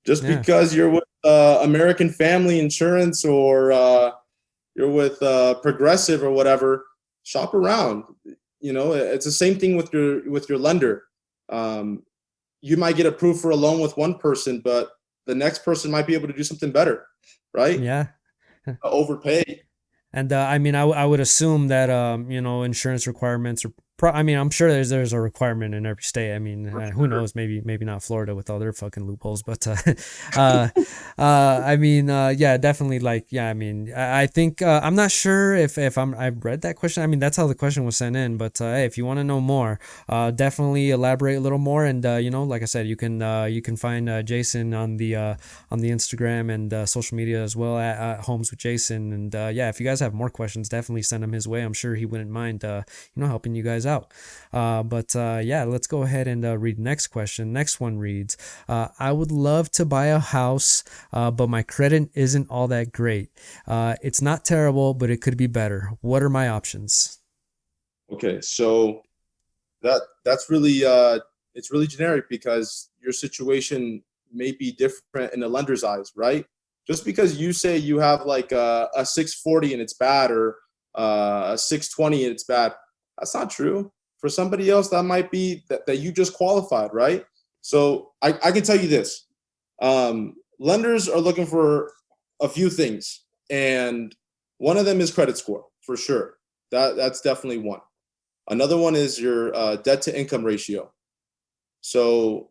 Just Yeah. because you're with American Family Insurance, or you're with Progressive or whatever, shop around. It's the same thing with your lender. You might get approved for a loan with one person, but the next person might be able to do something better, right? Yeah. Overpay. And I mean, I would assume that insurance requirements are. I mean, I'm sure there's a requirement in every state. I mean, who knows? Maybe not Florida with all their fucking loopholes, but I mean, yeah, definitely. Like, yeah, I mean, I think I'm not sure if I've read that question. I mean, that's how the question was sent in. But hey, if you want to know more, definitely elaborate a little more. And like I said, you can find Jason on the Instagram and social media as well at Homes with Jason. And yeah, if you guys have more questions, definitely send them his way. I'm sure he wouldn't mind helping you guys out. But yeah, let's go ahead and read the next question. Next one reads, I would love to buy a house, but my credit isn't all that great. It's not terrible, but it could be better. What are my options? Okay, so that's really it's really generic, because your situation may be different in the lender's eyes, right? Just because you say you have like a 640 and it's bad, or a 620 and it's bad, that's not true. For somebody else, that might be that you just qualified, right? So I can tell you this. Lenders are looking for a few things, and one of them is credit score, for sure. That's definitely one. Another one is your debt to income ratio. So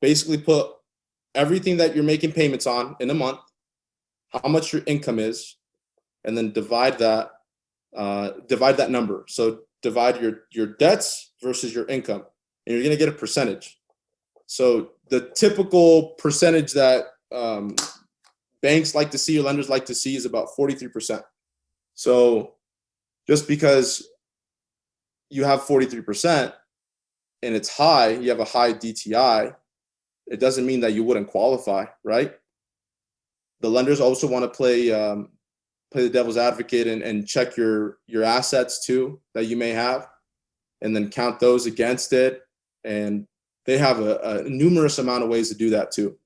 basically put everything that you're making payments on in a month, how much your income is, and then divide that number. So divide your debts versus your income, and you're going to get a percentage. So the typical percentage that banks like to see, or lenders like to see, is about 43%. So just because you have 43% and it's high, you have a high DTI, it doesn't mean that you wouldn't qualify, right? The lenders also want to play the devil's advocate and check your assets too that you may have, and then count those against it. And they have a numerous amount of ways to do that too.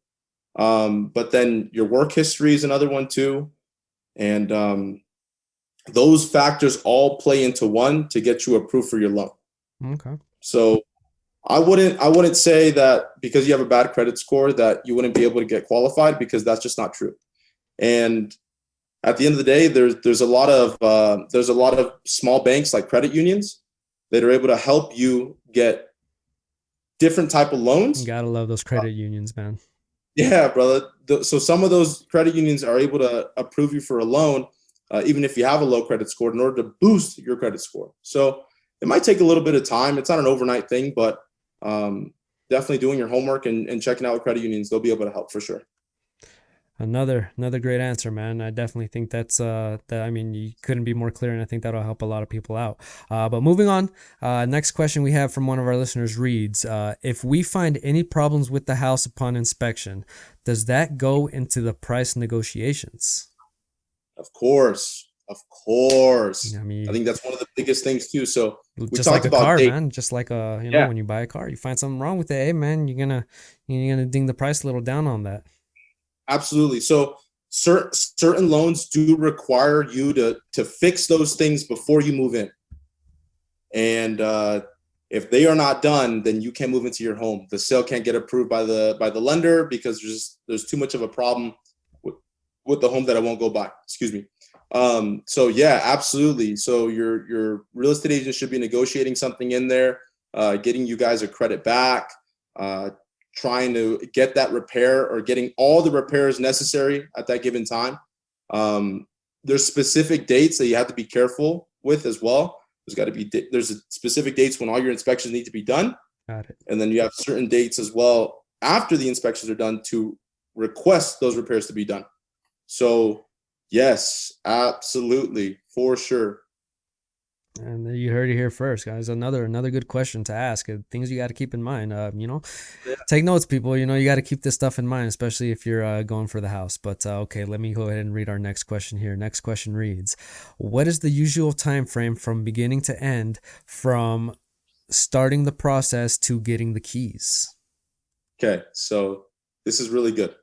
But then your work history is another one too. And those factors all play into one to get you approved for your loan. Okay. So I wouldn't say that because you have a bad credit score that you wouldn't be able to get qualified, because that's just not true. And at the end of the day, there's a lot of small banks like credit unions that are able to help you get different type of loans. You gotta love those credit unions, man. Yeah, brother. So some of those credit unions are able to approve you for a loan, even if you have a low credit score, in order to boost your credit score. So it might take a little bit of time. It's not an overnight thing, but definitely doing your homework and checking out credit unions, they'll be able to help for sure. Another great answer, man. I definitely think that's I mean, you couldn't be more clear, and I think that'll help a lot of people out. But moving on, next question we have from one of our listeners reads, if we find any problems with the house upon inspection, does that go into the price negotiations? Of course. Of course. I mean, I think that's one of the biggest things too. So we just like talked a about car, date. man. Just like Yeah, when you buy a car, you find something wrong with it, hey man, you're gonna ding the price a little down on that. absolutely. So certain loans do require you to fix those things before you move in. And if they are not done, then you can't move into your home. The sale can't get approved by the lender because there's too much of a problem with the home that I won't go buy. Excuse me. So yeah, absolutely. So your real estate agent should be negotiating something in there, getting you guys a credit back, trying to get that repair or getting all the repairs necessary at that given time. There's specific dates that you have to be careful with as well. There's specific dates when all your inspections need to be done. Got it. And then you have certain dates as well after the inspections are done to request those repairs to be done. So yes, absolutely, for sure. And you heard it here first, guys. Another good question to ask. Things you got to keep in mind. Yeah. Take notes, people. You got to keep this stuff in mind, especially if you're going for the house. But okay, let me go ahead and read our next question here. Next question reads, what is the usual time frame from beginning to end from starting the process to getting the keys? Okay, so this is really good.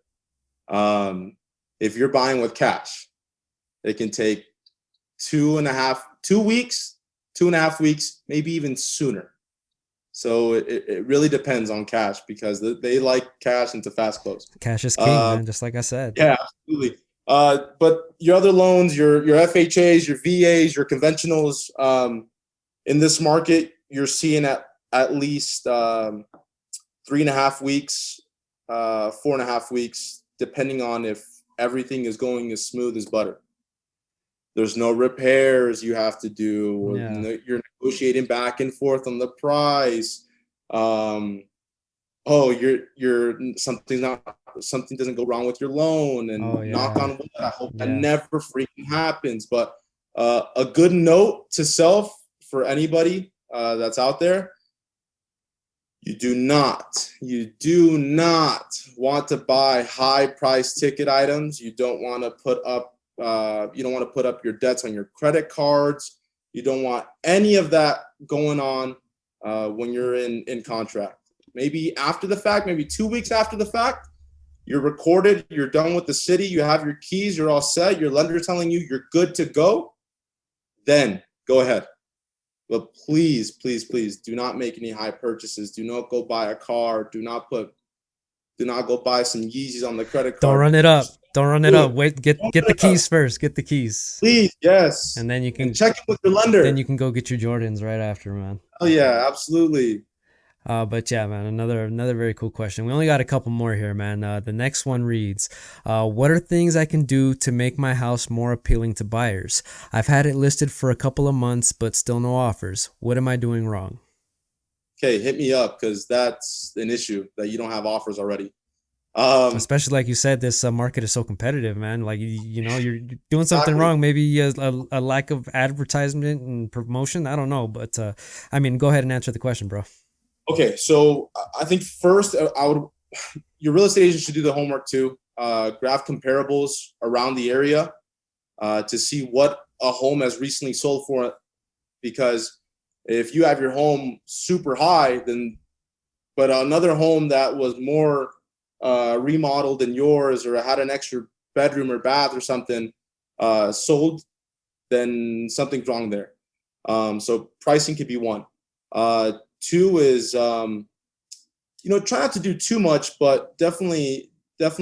If you're buying with cash, it can take 2 weeks, 2.5 weeks, maybe even sooner. So it really depends on cash because they like cash and to fast close. Cash is king, man. Just like I said. Yeah, absolutely. But your other loans, your FHAs, your VAs, your conventionals, in this market, you're seeing at least 3.5 weeks, 4.5 weeks, depending on if everything is going as smooth as butter. There's no repairs you have to do. Yeah. You're negotiating back and forth on the price. You're something doesn't go wrong with your loan, and knock on wood, I hope that never freaking happens. But a good note to self for anybody that's out there: you do not want to buy high price ticket items. You don't want to put up your debts on your credit cards. You don't want any of that going on when you're in contract. Maybe after the fact, maybe 2 weeks after the fact, you're recorded, you're done with the city, you have your keys, you're all set, your lender's telling you you're good to go, then go ahead. But please, please, please do not make any high purchases. Do not go buy a car. Do not go buy some Yeezys on the credit card. Don't run it up. Don't run it up. Wait, get the keys first. Get the keys. Please, yes. And then you can check it with your lender. Then you can go get your Jordans right after, man. Oh yeah, absolutely. But yeah, man, another very cool question. We only got a couple more here, man. The next one reads, what are things I can do to make my house more appealing to buyers? I've had it listed for a couple of months, but still no offers. What am I doing wrong? Okay, hit me up, because that's an issue that you don't have offers already. Especially like you said, this market is so competitive, man. Like, you're doing something wrong. Maybe a lack of advertisement and promotion. I don't know. But I mean, go ahead and answer the question, bro. Okay, so I think first your real estate agent should do the homework too. Graph comparables around the area to see what a home has recently sold for. Because if you have your home super high, but another home that was more remodeled than yours, or had an extra bedroom or bath or something sold, then something's wrong there. So pricing could be one. Two is, try not to do too much, but definitely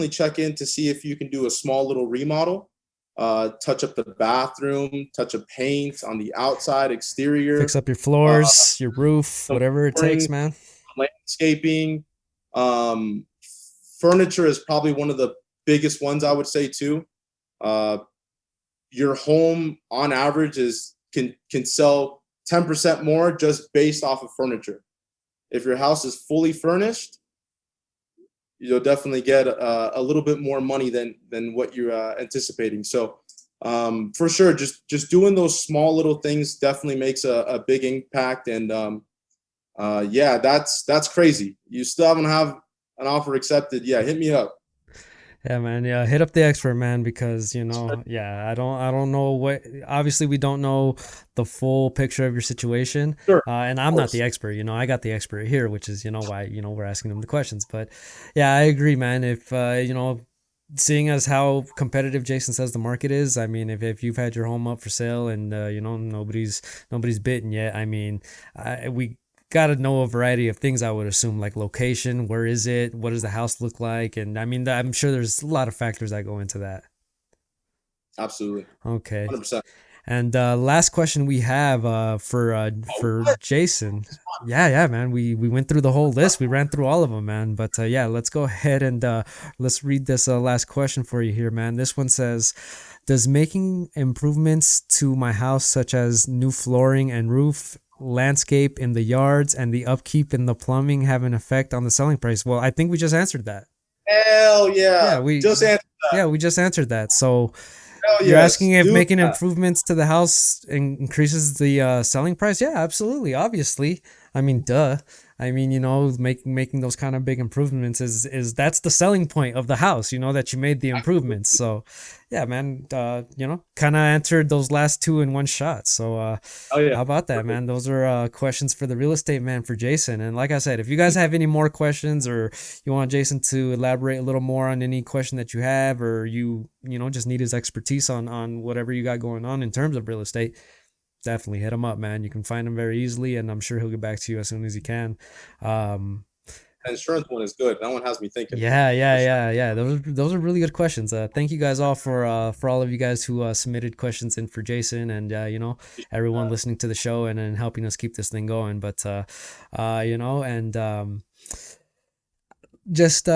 check in to see if you can do a small little remodel, touch up the bathroom, touch up paint on the outside, exterior. Fix up your floors, your roof, whatever it takes, man. Landscaping, furniture is probably one of the biggest ones, I would say too. Your home on average can sell 10% more just based off of furniture. If your house is fully furnished, you'll definitely get a little bit more money than what you're anticipating. So for sure, just doing those small little things definitely makes a big impact. And yeah, that's crazy. You still haven't have an offer accepted? Yeah, hit me up. Yeah, man. Yeah, hit up the expert, man, because yeah, I don't know what. Obviously, we don't know the full picture of your situation, Sure, and of I'm not the course. expert. I got the expert here, which is why we're asking them the questions. But yeah, I agree, man. If seeing as how competitive Jason says the market is, I mean, if you've had your home up for sale and nobody's bitten yet, I mean, we got to know a variety of things, I would assume, like location, where is it, what does the house look like, and I mean, I'm sure there's a lot of factors that go into that. Absolutely, Okay. 100%. And last question we have Oh, for what? Jason. Yeah, man. We went through the whole list. We ran through all of them, man. But yeah, let's go ahead and let's read this last question for you here, man. This one says, does making improvements to my house, such as new flooring and roof, landscape in the yards, and the upkeep in the plumbing, have an effect on the selling price? Well, I think we just answered that. Hell Yeah, yeah! we Just answer that. yeah we just answered that. So Hell you're asking yes, if do making that. improvements to the house increases the selling price? Yeah, absolutely. Obviously. I mean, duh. I mean, making those kind of big improvements is that's the selling point of the house. That you made the improvements. So, yeah, man. Kind of answered those last two in one shot. So, Oh yeah, how about that, perfect. man? Those are questions for the real estate man for Jason. And like I said, if you guys have any more questions or you want Jason to elaborate a little more on any question that you have, or just need his expertise on whatever you got going on in terms of real estate, definitely hit him up, man. You can find him very easily, and I'm sure he'll get back to you as soon as he can. Um, The insurance one is good. That one has me thinking yeah, for yeah, sure. yeah, yeah. Those are really good questions. Thank you guys all for all of you guys who submitted questions in for Jason, and everyone listening to the show and helping us keep this thing going. But and just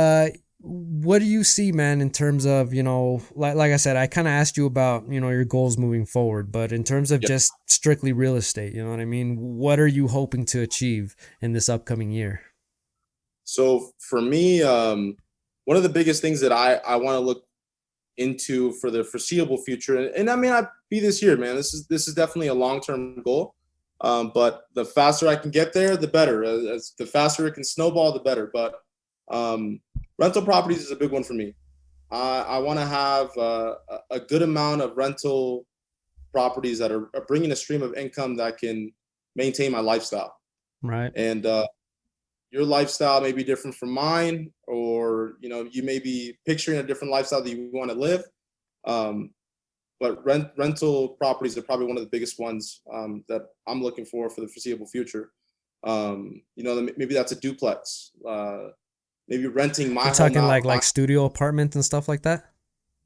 what do you see, man, in terms of like I said, I kind of asked you about your goals moving forward, but in terms of Yeah. just strictly real estate, you know what I mean? What are you hoping to achieve in this upcoming year? So for me, one of the biggest things that I want to look into for the foreseeable future, and I mean, I be this year, man. This is definitely a long term goal. But the faster I can get there, the better. As the faster it can snowball, the better. But um, rental properties is a big one for me. I want to have a good amount of rental properties that are bringing a stream of income that can maintain my lifestyle. Right. And your lifestyle may be different from mine, or you may be picturing a different lifestyle that you want to live. Um, but rental properties are probably one of the biggest ones that I'm looking for the foreseeable future. Maybe that's a duplex. Maybe renting my We're home talking out. like studio apartment and stuff like that.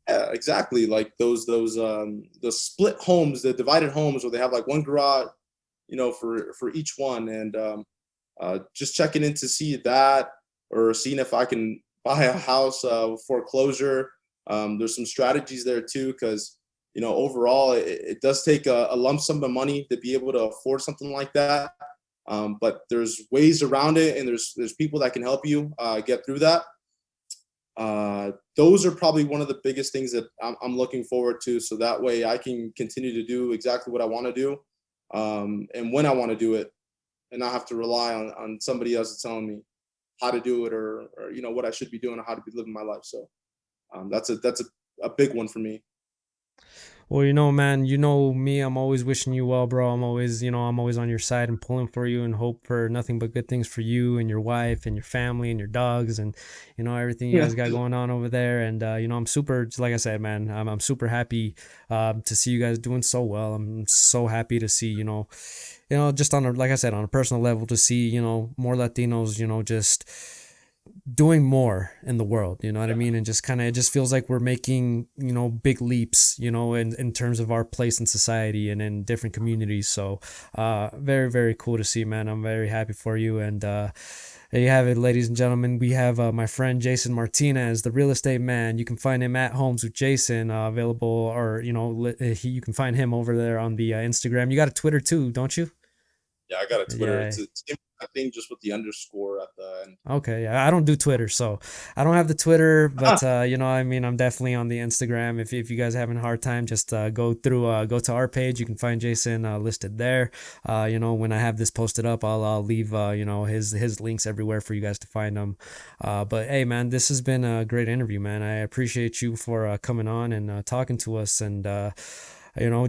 Yeah, exactly. Like the split homes, the divided homes where they have like one garage, for each one, and just checking in to see that, or seeing if I can buy a house foreclosure. There's some strategies there too, because overall it does take a lump sum of money to be able to afford something like that. But there's ways around it, and there's people that can help you get through that. Those are probably one of the biggest things that I'm looking forward to, so that way I can continue to do exactly what I want to do, and when I want to do it, and not have to rely on somebody else telling how to do it, or what I should be doing or how to be living my life. So that's a big one for me. Well, man, me, I'm always wishing you well, bro. I'm always on your side and pulling for you and hope for nothing but good things for you and your wife and your family and your dogs and, everything you Yeah. guys got going on over there. And, I'm super, like I said, man, I'm super happy, to see you guys doing so well. I'm so happy to see, just like I said, on a personal level, to see, more Latinos, just doing more in the world, you know what I mean? And just kind of, it just feels like we're making, big leaps, in terms of our place in society and in different communities. So, very, very cool to see, man. I'm very happy for you. And, There you have it, ladies and gentlemen. We have my friend Jason Martinez, the real estate man. You can find him at Homes with Jason, available, or you can find him over there on the Instagram. You got a Twitter too, don't you? Yeah, I got a Twitter. Yeah. It's I think just with the underscore at the end. Okay, yeah, I don't do Twitter, so I don't have the Twitter, but I mean, I'm definitely on the Instagram. If you guys are having a hard time, just go to our page. You can find Jason listed there. When I have this posted up, I'll leave his links everywhere for you guys to find them. But hey, man, this has been a great interview, man. I appreciate you for coming on and talking to us, and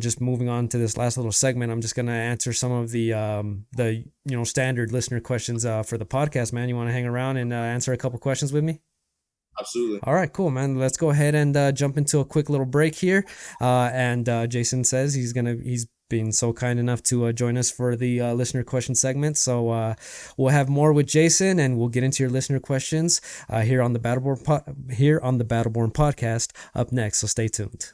just moving on to this last little segment, I'm just gonna answer some of the standard listener questions for the podcast, man. You want to hang around and answer a couple questions with me? Absolutely. All right, cool, man. Let's go ahead and jump into a quick little break here. And Jason says he's been so kind enough to join us for the listener question segment. So we'll have more with Jason, and we'll get into your listener questions here on the Battleborn podcast up next. So stay tuned.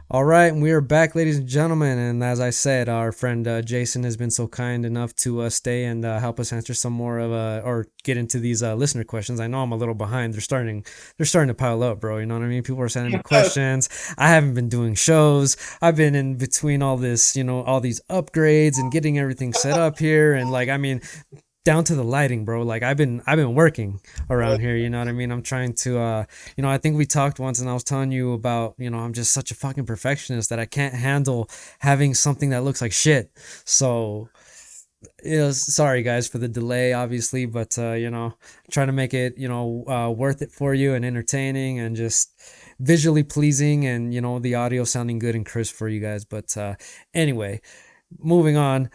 All right, and we are back, ladies and gentlemen. And as I said, our friend Jason has been so kind enough to stay and help us answer some more of or get into these listener questions. I know I'm a little behind. They're starting to pile up, bro. You know what I mean? People are sending me questions. I haven't been doing shows. I've been in between all this, all these upgrades and getting everything set up here, and down to the lighting, bro. Like I've been working around here, you know what I mean? I'm trying to I think we talked once and I was telling you about, I'm just such a fucking perfectionist that I can't handle having something that looks like shit. So sorry guys for the delay, obviously, but trying to make it, worth it for you and entertaining and just visually pleasing, and the audio sounding good and crisp for you guys. But anyway, moving on,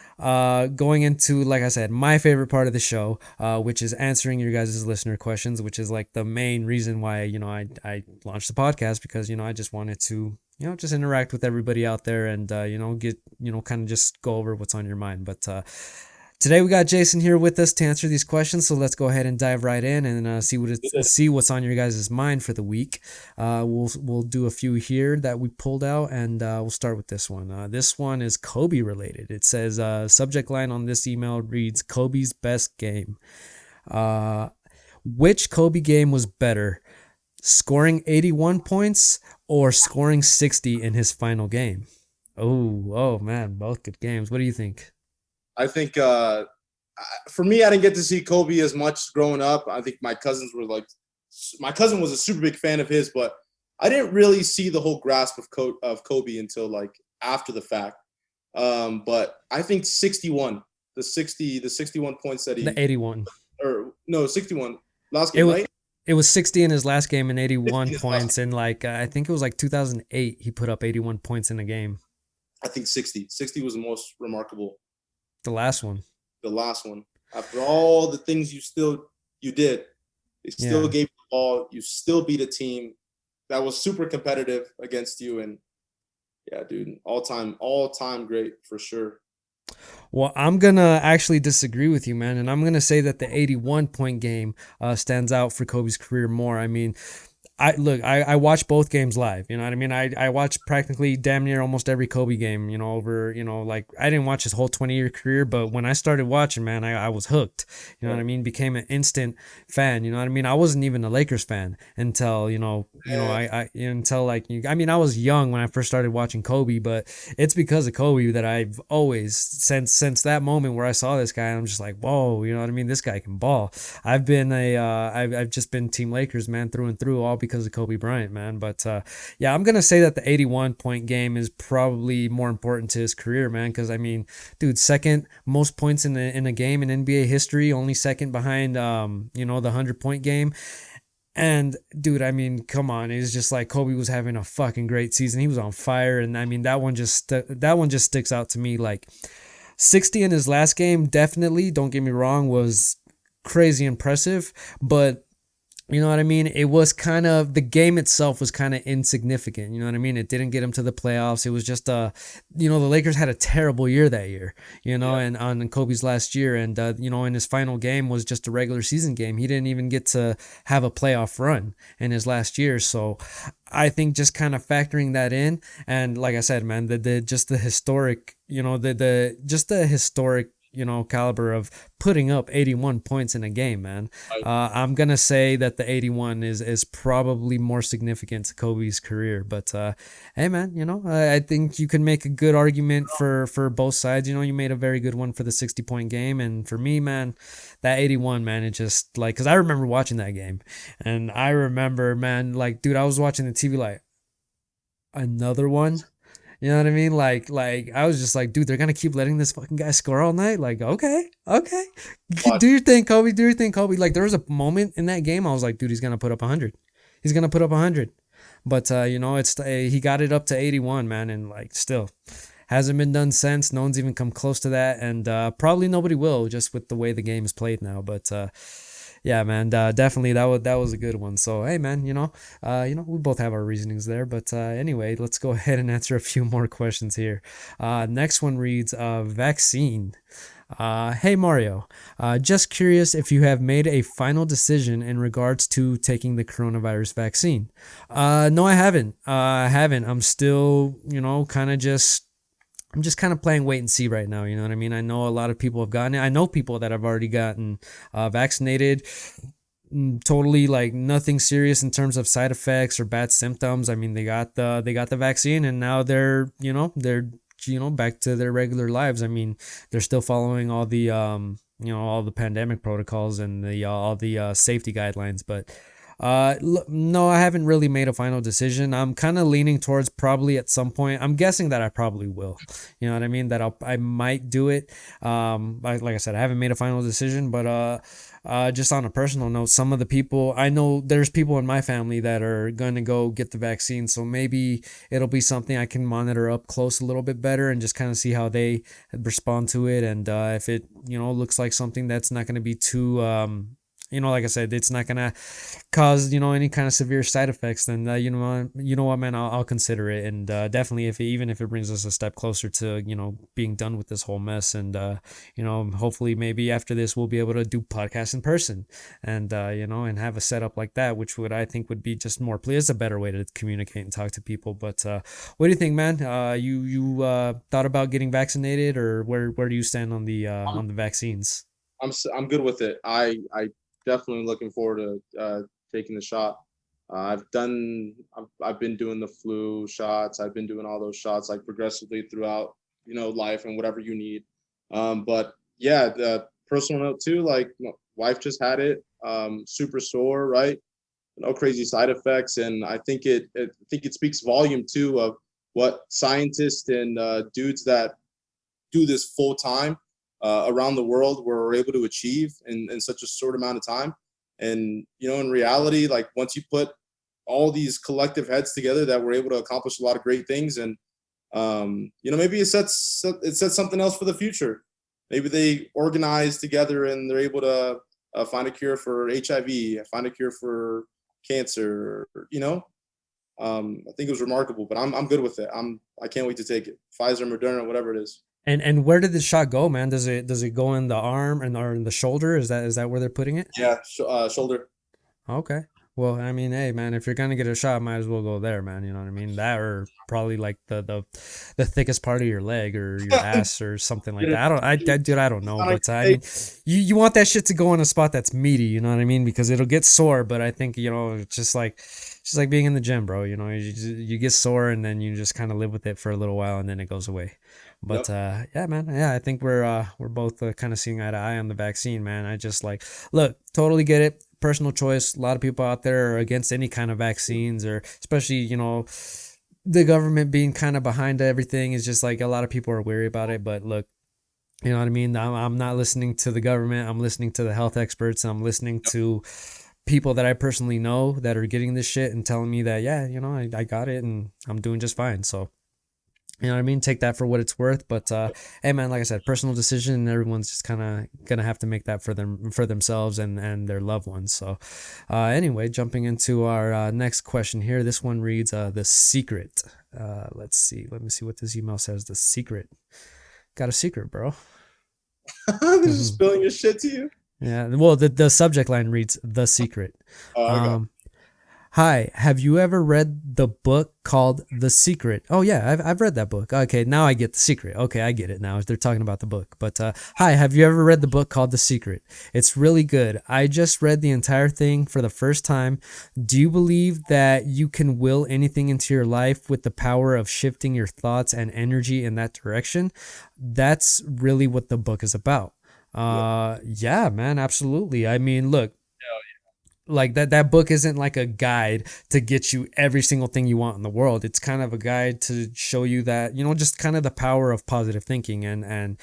going into, like I said, my favorite part of the show, which is answering your guys' listener questions, which is like the main reason why, I launched the podcast, because, I just wanted to, just interact with everybody out there and, get, kind of just go over what's on your mind. But, today we got Jason here with us to answer these questions, so let's go ahead and dive right in and see what's on your guys' mind for the week. We'll do a few here that we pulled out, and we'll start with this one. This one is Kobe related. It says subject line on this email reads Kobe's best game. Which Kobe game was better, scoring 81 points or scoring 60 in his final game? Oh man, both good games. What do you think? I think for me, I didn't get to see Kobe as much growing up. I think my cousin was a super big fan of his, but I didn't really see the whole grasp of Kobe until like after the fact. But I think 61 points that he, the 81 or no, 61 last game, right? It was 60 in his last game and 81 points, and I think it was like 2008 he put up 81 points in a game. I think 60 was the most remarkable. The last one. After all the things you did, they still gave the ball. You still beat a team that was super competitive against you, and yeah, dude, all time great for sure. Well, I'm gonna actually disagree with you, man, and I'm gonna say that the 81 point game stands out for Kobe's career more. I mean, I watched both games live, you know what I mean? I watched practically damn near almost every Kobe game, over, I didn't watch his whole 20-year career, but when I started watching, man, I was hooked, you know what I mean? Became an instant fan, you know what I mean? I wasn't even a Lakers fan until, I was young when I first started watching Kobe, but it's because of Kobe that I've always, since that moment where I saw this guy, I'm just like, whoa, you know what I mean? This guy can ball. I've just been Team Lakers, man, through and through, all because of Kobe Bryant, man. But I'm gonna say that the 81 point game is probably more important to his career, man, because I mean, dude, second most points in a game in NBA history, only second behind the 100 point game. And dude, I mean, come on, it's just like Kobe was having a fucking great season. He was on fire, and I mean that one just sticks out to me. Like 60 in his last game, definitely. Don't get me wrong, was crazy impressive, but you know what I mean? It was kind of, the game itself was kind of insignificant. You know what I mean? It didn't get him to the playoffs. It was just, you know, the Lakers had a terrible year that year, you know, and on Kobe's last year. And, you know, in his final game was just a regular season game. He didn't even get to have a playoff run in his last year. So I think just kind of factoring that in. And like I said, man, just the historic, you know, just the historic, you know, caliber of putting up 81 points in a game, man. I'm gonna say that the 81 is probably more significant to Kobe's career, but hey, man, you know, I think you can make a good argument for both sides. You know, you made a very good one for the 60-point game, and for me, man, that 81, man, it just like, because I remember watching that game, and I remember, man, like, dude, I was watching the TV like, another one. You know what I mean? Like I was just like, dude, they're gonna keep letting this fucking guy score all night. Like, okay, okay, do your thing, Kobe. Do your thing, Kobe. Like, there was a moment in that game I was like, dude, he's gonna put up 100. He's gonna put up 100. But you know, it's he got it up to 81, man, and like still hasn't been done since. No one's even come close to that, and probably nobody will, just with the way the game is played now. But yeah, man, definitely that was a good one. So hey, man, you know, we both have our reasonings there. But anyway, let's go ahead and answer a few more questions here. Next one reads, vaccine. Hey Mario, just curious if you have made a final decision in regards to taking the coronavirus vaccine. No, I haven't. I haven't. I'm still, you know, I'm just kind of playing wait and see right now. You know what I mean? I know a lot of people have gotten it. I know people that have already gotten vaccinated. Totally like nothing serious in terms of side effects or bad symptoms. I mean, they got the vaccine, and now they're back to their regular lives. I mean, they're still following all the all the pandemic protocols and the all the safety guidelines, but no, I haven't really made a final decision. I'm kind of leaning towards probably at some point. I'm guessing that I probably will. You know what I mean? That I might do it. Like I said, I haven't made a final decision, but just on a personal note, some of the people I know, there's people in my family that are going to go get the vaccine. So maybe it'll be something I can monitor up close a little bit better and just kind of see how they respond to it. And if it, looks like something that's not going to be too, like I said, it's not gonna cause any kind of severe side effects. Then you know what, man, I'll consider it, and definitely even if it brings us a step closer to being done with this whole mess, and hopefully maybe after this we'll be able to do podcasts in person, and and have a setup like that, which I think would be just more. It's a better way to communicate and talk to people. But what do you think, man? You thought about getting vaccinated, or where do you stand on the vaccines? I'm good with it. I definitely looking forward to taking the shot. I've been doing the flu shots. I've been doing all those shots like progressively throughout life and whatever you need. But yeah, the personal note too, like wife just had it, super sore, right? No crazy side effects, and I think it speaks volume too of what scientists and dudes that do this full time around the world were able to achieve in such a short amount of time. And in reality, like once you put all these collective heads together, that we're able to accomplish a lot of great things. And maybe it sets something else for the future. Maybe they organize together and they're able to find a cure for HIV, find a cure for cancer. I think it was remarkable, but I'm good with it. I can't wait to take it. Pfizer, Moderna, whatever it is. And where did the shot go, man? Does it go in the arm or in the shoulder? Is that where they're putting it? Yeah, shoulder. Okay. Well, I mean, hey, man, if you're gonna get a shot, might as well go there, man. You know what I mean? That, or probably like the thickest part of your leg or your ass or something like that. I don't know, but I mean, you want that shit to go in a spot that's meaty. You know what I mean? Because it'll get sore. But I think it's just like being in the gym, bro. You get sore and then you just kind of live with it for a little while and then it goes away. But yeah, man, yeah, I think we're both kind of seeing eye to eye on the vaccine, man. I just look, totally get it. Personal choice. A lot of people out there are against any kind of vaccines, or especially the government being kind of behind everything. Is just like a lot of people are weary about it. But look, you know what I mean. I'm not listening to the government. I'm listening to the health experts. I'm listening to people that I personally know that are getting this shit and telling me that, yeah, I got it and I'm doing just fine. So, you know what I mean? Take that for what it's worth. But hey, man, like I said, personal decision, and everyone's just kind of gonna have to make that for themselves and their loved ones. So, anyway, jumping into our next question here. This one reads, "The secret." Let's see. Let me see what this email says. The secret. Got a secret, bro. They're just spilling your shit to you. Yeah. Well, the subject line reads, "The secret." Oh, I got it. Hi, have you ever read the book called The Secret? Oh yeah, I've read that book. Okay, now I get the secret. Okay, I get it now. They're talking about the book. But hi, have you ever read the book called The Secret? It's really good. I just read the entire thing for the first time. Do you believe that you can will anything into your life with the power of shifting your thoughts and energy in that direction? That's really what the book is about. Yeah, man, absolutely. I mean, look, like that book isn't like a guide to get you every single thing you want in the world. It's kind of a guide to show you that, just kind of the power of positive thinking and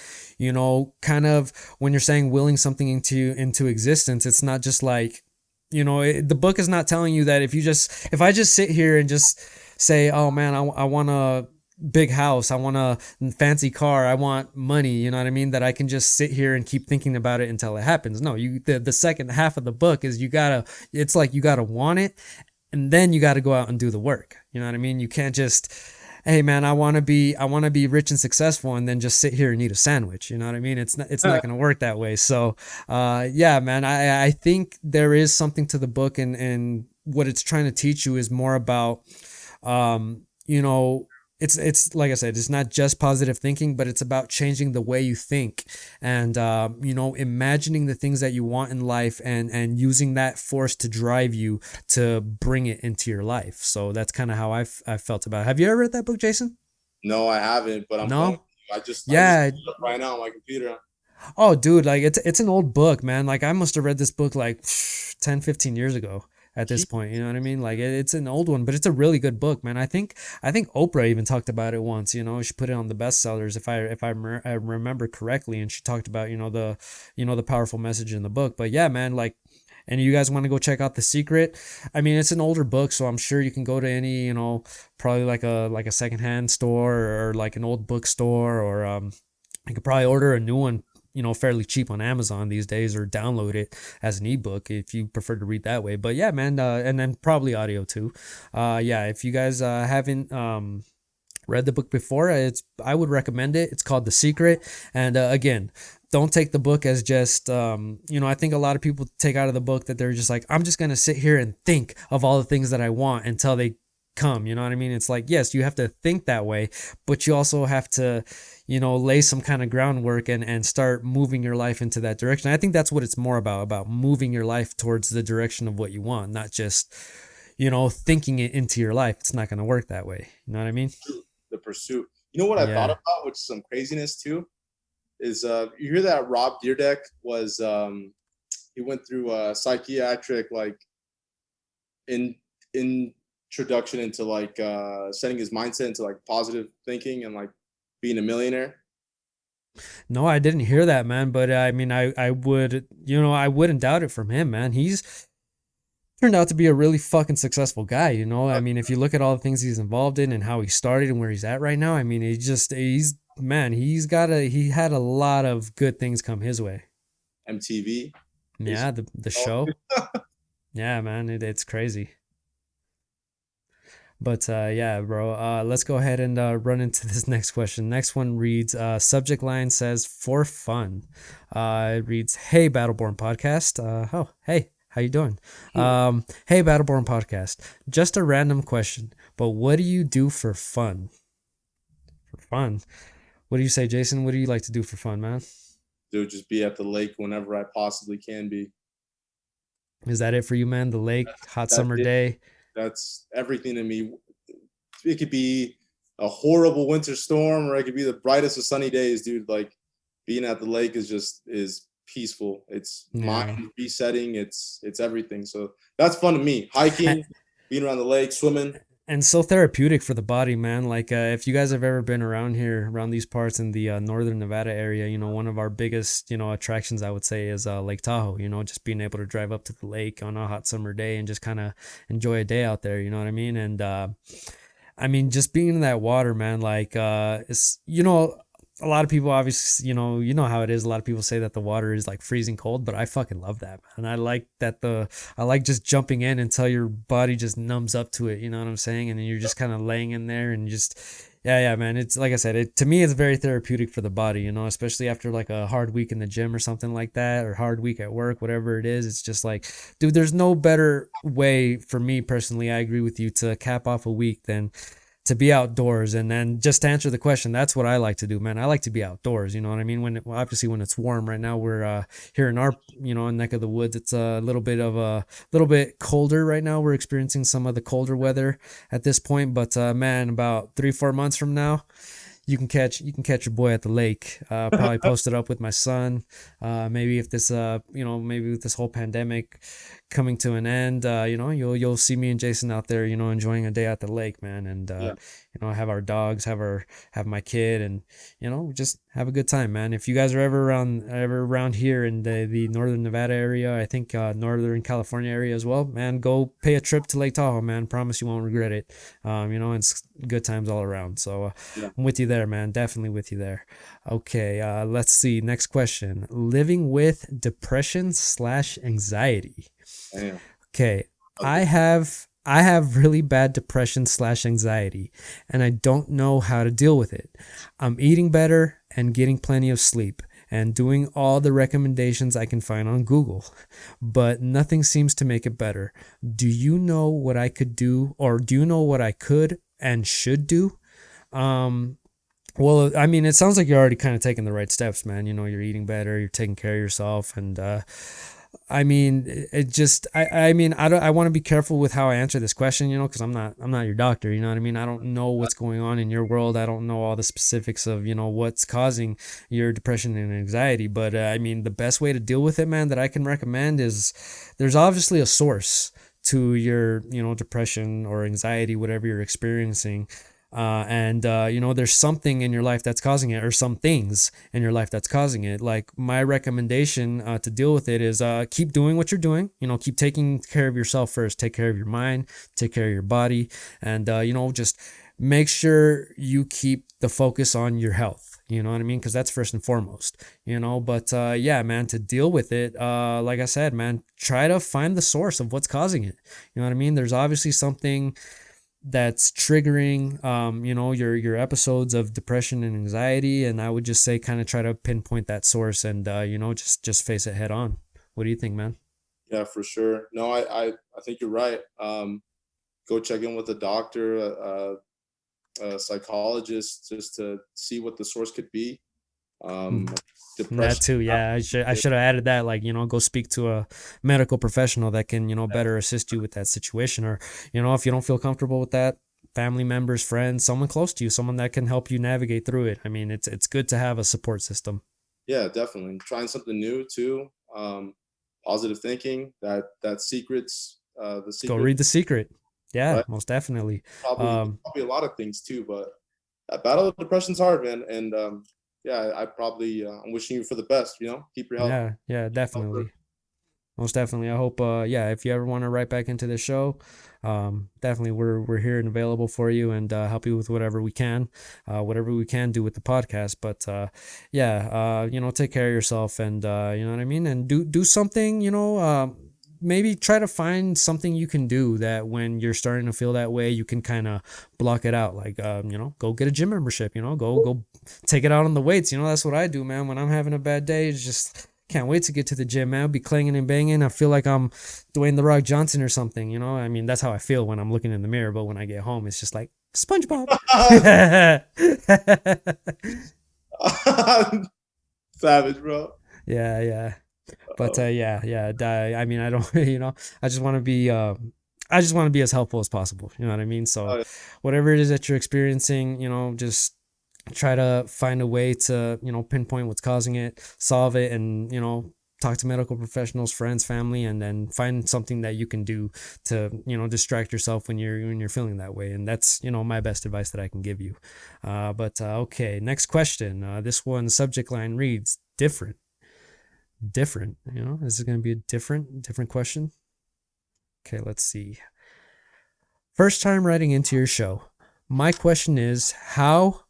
kind of when you're saying willing something into existence, it's not just like, the book is not telling you that if I just sit here and just say, oh man, I want a big house, I want a fancy car, I want money, you know what I mean, that I can just sit here and keep thinking about it until it happens. No, the second half of the book is it's like you gotta want it, and then you gotta go out and do the work. You know what I mean? You can't just, hey man, I want to be rich and successful, and then just sit here and eat a sandwich. You know what I mean? It's not gonna work that way. So yeah, man, I think there is something to the book, and what it's trying to teach you is more about it's like I said, it's not just positive thinking, but it's about changing the way you think and imagining the things that you want in life and using that force to drive you to bring it into your life. So that's kind of how I felt about it. Have you ever read that book, Jason? No, I haven't, but I'm going No. to. I just Yeah. pulled it up right now on my computer. Oh, dude, like it's an old book, man. Like I must have read this book like 10, 15 years ago at this point. You know what I mean? Like it's an old one, but it's a really good book, man. I think Oprah even talked about it once. She put it on the bestsellers I remember correctly, and she talked about the powerful message in the book. But yeah, man, like. And you guys want to go check out The Secret? I mean, it's an older book, so I'm sure you can go to any, probably like a secondhand store or like an old bookstore, or you could probably order a new one, fairly cheap on Amazon these days, or download it as an ebook if you prefer to read that way. But yeah, man, and then probably audio too. Yeah, if you guys haven't read the book before, I would recommend it. It's called The Secret, and again, don't take the book as just I think a lot of people take out of the book that they're just like, I'm just gonna sit here and think of all the things that I want until they come. You know what I mean? It's like, yes, you have to think that way, but you also have to lay some kind of groundwork and start moving your life into that direction. I think that's what it's more about moving your life towards the direction of what you want, not just thinking it into your life. It's not going to work that way. You know what I mean? The pursuit. You know what I thought about, which is some craziness too, is you hear that Rob Dyrdek was he went through a psychiatric like introduction into like setting his mindset into like positive thinking and like being a millionaire. No, I didn't hear that, man. But I mean, I would, I wouldn't doubt it from him, man. He's turned out to be a really fucking successful guy. I mean, if you look at all the things he's involved in and how he started and where he's at right now, I mean, he had a lot of good things come his way. MTV. Yeah, the show. Yeah, man, it's crazy. But yeah, bro, let's go ahead and run into this next question. Next one reads, subject line says, for fun. It reads, hey, Battleborn Podcast. Oh, hey, how you doing? Hey, Battleborn Podcast. Just a random question, but what do you do for fun? For fun? What do you say, Jason? What do you like to do for fun, man? Dude, just be at the lake whenever I possibly can be. Is that it for you, man? The lake, hot summer day? That's everything to me. It could be a horrible winter storm, or it could be the brightest of sunny days, dude. Like being at the lake is peaceful. It's mind resetting. It's everything. So that's fun to me. Hiking, being around the lake, swimming. and so therapeutic for the body, man. Like if you guys have ever been around here, around these parts in the northern Nevada area, one of our biggest, attractions, I would say, is Lake Tahoe. Just being able to drive up to the lake on a hot summer day and just kind of enjoy a day out there. You know what I mean? And I mean, just being in that water, man. Like it's a lot of people obviously, you know how it is. A lot of people say that the water is like freezing cold, but I fucking love that, man. I like that I like just jumping in until your body just numbs up to it. You know what I'm saying? And then you're just kind of laying in there and just, yeah, man. It's like I said, to me, it's very therapeutic for the body, especially after like a hard week in the gym or something like that, or hard week at work, whatever it is. It's just like, dude, there's no better way for me personally. I agree with you, to cap off a week than to be outdoors. And then just to answer the question, that's what I like to do, man. I like to be outdoors. You know what I mean? Obviously when it's warm right now, we're here in our neck of the woods. It's a little bit colder right now. We're experiencing some of the colder weather at this point, but man, about 3-4 months from now, you can catch your boy at the lake. Probably post it up with my son. Maybe if this maybe with this whole pandemic coming to an end, you'll see me and Jason out there, enjoying a day at the lake, man. And have our dogs, have my kid, and just have a good time, man. If you guys are ever around here in the northern Nevada area, I think northern California area as well, man, go pay a trip to Lake Tahoe, man. Promise you won't regret it. It's good times all around. So I'm with you there, man. Definitely with you there. Okay, let's see. Next question. Living with depression/anxiety. Damn. Okay, I have really bad depression/anxiety, and I don't know how to deal with it. I'm eating better and getting plenty of sleep and doing all the recommendations I can find on Google, but nothing seems to make it better. Do you know what I could do, or do you know what I could and should do? Well, I mean, it sounds like you're already kind of taking the right steps, man. You're eating better, you're taking care of yourself, and I mean, it just, I mean, I want to be careful with how I answer this question, because I'm not your doctor, you know what I mean? I don't know what's going on in your world. I don't know all the specifics of, what's causing your depression and anxiety. But I mean, the best way to deal with it, man, that I can recommend is there's obviously a source to your, depression or anxiety, whatever you're experiencing. There's something in your life that's causing it, or some things in your life that's causing it. Like my recommendation to deal with it is keep doing what you're doing. Keep taking care of yourself first. Take care of your mind, take care of your body, and just make sure you keep the focus on your health. You know what I mean? Because that's first and foremost. But yeah, man, to deal with it, like I said, man, try to find the source of what's causing it. You know what I mean? There's obviously something that's triggering your episodes of depression and anxiety, and I would just say kind of try to pinpoint that source and just face it head on. What do you think, man? Yeah, for sure. No, I think you're right. Go check in with a doctor, a psychologist, just to see what the source could be. Depression. That too, yeah. I should have added that, like, go speak to a medical professional that can, better assist you with that situation. Or, if you don't feel comfortable with that, family members, friends, someone close to you, someone that can help you navigate through it. I mean, it's good to have a support system. Yeah, definitely. Trying something new too. Positive thinking, that secret's the secret. Go read The Secret. Yeah, right? Most definitely. Probably a lot of things too, but that battle of depression's hard, man. And yeah, I probably I'm wishing you for the best. Keep your health. Yeah, definitely. Most definitely. I hope if you ever want to write back into the show, definitely we're here and available for you, and help you with whatever we can do with the podcast. But take care of yourself, and you know what I mean, and do something, maybe try to find something you can do that when you're starting to feel that way, you can kind of block it out. Like, go get a gym membership, go take it out on the weights. That's what I do, man. When I'm having a bad day, it's just can't wait to get to the gym, man. I'll be clanging and banging. I feel like I'm Dwayne The Rock Johnson or something, I mean, that's how I feel when I'm looking in the mirror. But when I get home, it's just like SpongeBob. Savage, bro. Yeah. But I mean, I don't, I just want to be as helpful as possible. You know what I mean? So whatever it is that you're experiencing, just try to find a way to, pinpoint what's causing it, solve it, and, talk to medical professionals, friends, family, and then find something that you can do to, distract yourself when you're feeling that way. And that's, my best advice that I can give you. Okay, next question. This one subject line reads different. This is going to be a different question. Okay, let's see. First time writing into your show. My question is, how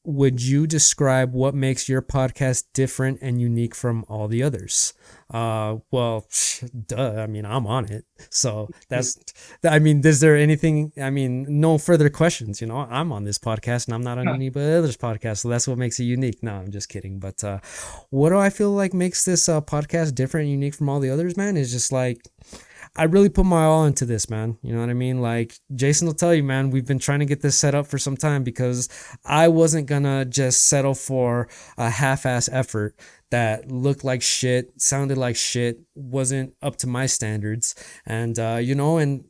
would you describe what makes your podcast different and unique from all the others? Well, duh. I mean, I'm on it. So is there anything, no further questions, I'm on this podcast and I'm not on anybody else's podcast. So that's what makes it unique. No, I'm just kidding. But, what do I feel like makes this podcast different and unique from all the others, man? Is just like, I really put my all into this, man. You know what I mean? Like Jason will tell you, man, we've been trying to get this set up for some time because I wasn't gonna just settle for a half-ass effort that looked like shit, sounded like shit, wasn't up to my standards. And, and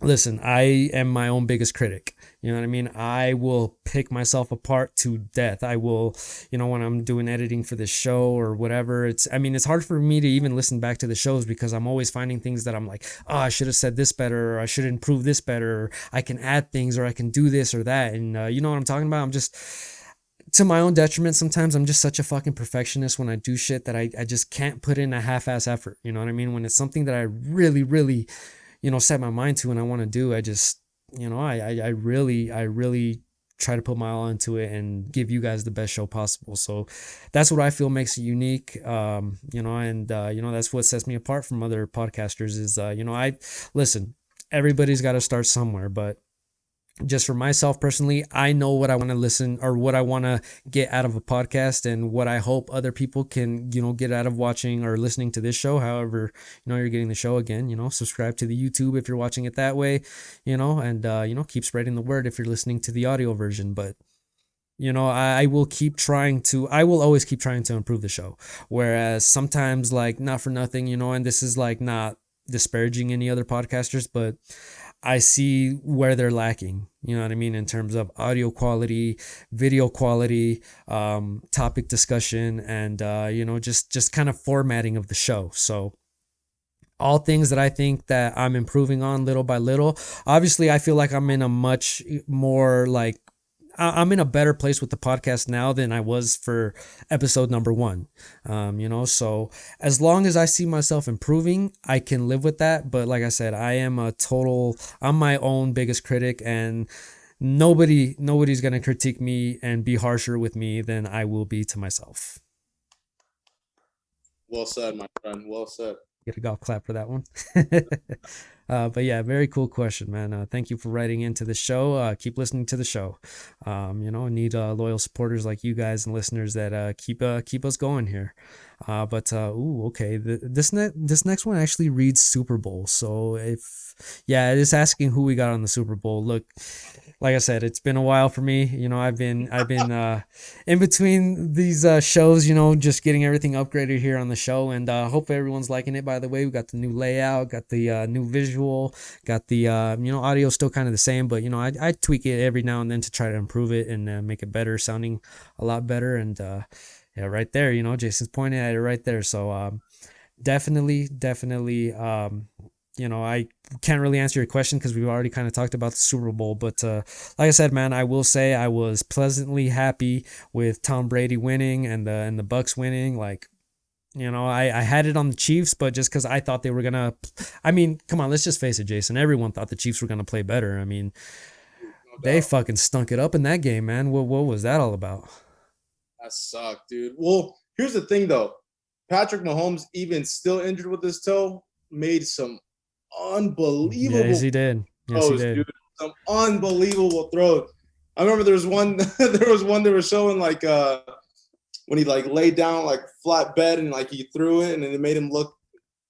listen, I am my own biggest critic. You know what I mean? I will pick myself apart to death. I will, when I'm doing editing for this show or whatever, it's hard for me to even listen back to the shows because I'm always finding things that I'm like, oh, I should have said this better, or I should improve this better, or I can add things, or I can do this or that. And you know what I'm talking about? I'm just, to my own detriment, sometimes I'm just such a fucking perfectionist when I do shit that I just can't put in a half-ass effort. You know what I mean? When it's something that I really, really, set my mind to and I want to do, I just, I really try to put my all into it and give you guys the best show possible. So that's what I feel makes it unique. That's what sets me apart from other podcasters is, listen, everybody's got to start somewhere, but just for myself personally, I know what I want to listen or what I want to get out of a podcast and what I hope other people can, get out of watching or listening to this show. However, you're getting the show again, subscribe to the YouTube if you're watching it that way, and keep spreading the word if you're listening to the audio version. But, I will always keep trying to improve the show. Whereas sometimes, like, not for nothing, and this is like not disparaging any other podcasters, but I see where they're lacking, you know what I mean, in terms of audio quality, video quality, topic discussion, and, just kind of formatting of the show. So all things that I think that I'm improving on little by little. Obviously, I feel like I'm in a much more like, I'm in a better place with the podcast now than I was for episode number 1. So as long as I see myself improving, I can live with that. But like I said, I'm my own biggest critic, and nobody's going to critique me and be harsher with me than I will be to myself. Well said, my friend. Well said. Get a golf clap for that one. But yeah, very cool question, man. Thank you for writing into the show. Keep listening to the show. Need loyal supporters like you guys and listeners that keep us going here. Okay. This next one actually reads Super Bowl. So it is asking who we got on the Super Bowl. Look, like I said, it's been a while for me. I've been in between these shows, just getting everything upgraded here on the show, and hope everyone's liking it. By the way, we got the new layout, got the new visual, got the audio still kind of the same, but I tweak it every now and then to try to improve it and make it better, sounding a lot better. And right there, Jason's pointing at it right there. So definitely. I can't really answer your question because we've already kind of talked about the Super Bowl. But like I said, man, I will say I was pleasantly happy with Tom Brady winning and the Bucs winning. Like, I had it on the Chiefs, but just because I thought they were going to... come on, let's just face it, Jason. Everyone thought the Chiefs were going to play better. They fucking stunk it up in that game, man. What was that all about? That sucked, dude. Well, here's the thing, though. Patrick Mahomes, even still injured with his toe, made some unbelievable. Yes, he did. Dude. Some unbelievable throws. I remember there was one they were showing like when he like laid down like flat bed and like he threw it and then it made him look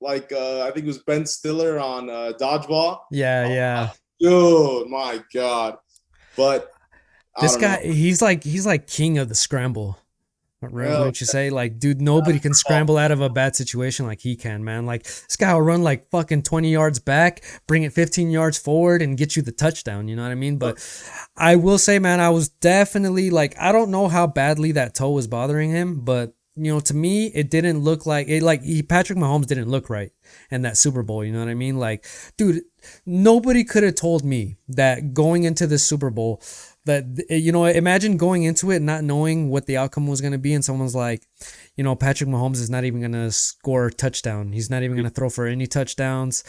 like I think it was Ben Stiller on Dodgeball. Yeah. Dude, my God. But this guy, he's like king of the scramble. Right, wouldn't you say? Like, dude, nobody can scramble out of a bad situation like he can, man. Like, this guy will run like fucking 20 yards back, bring it 15 yards forward, and get you the touchdown. You know what I mean? But I will say, man, I was definitely like, I don't know how badly that toe was bothering him, but to me, it didn't look like it. Like Patrick Mahomes didn't look right in that Super Bowl. You know what I mean? Like, dude, nobody could have told me that going into the Super Bowl, that imagine going into it not knowing what the outcome was going to be, and someone's like, Patrick Mahomes is not even going to score a touchdown. He's not even going to throw for any touchdowns.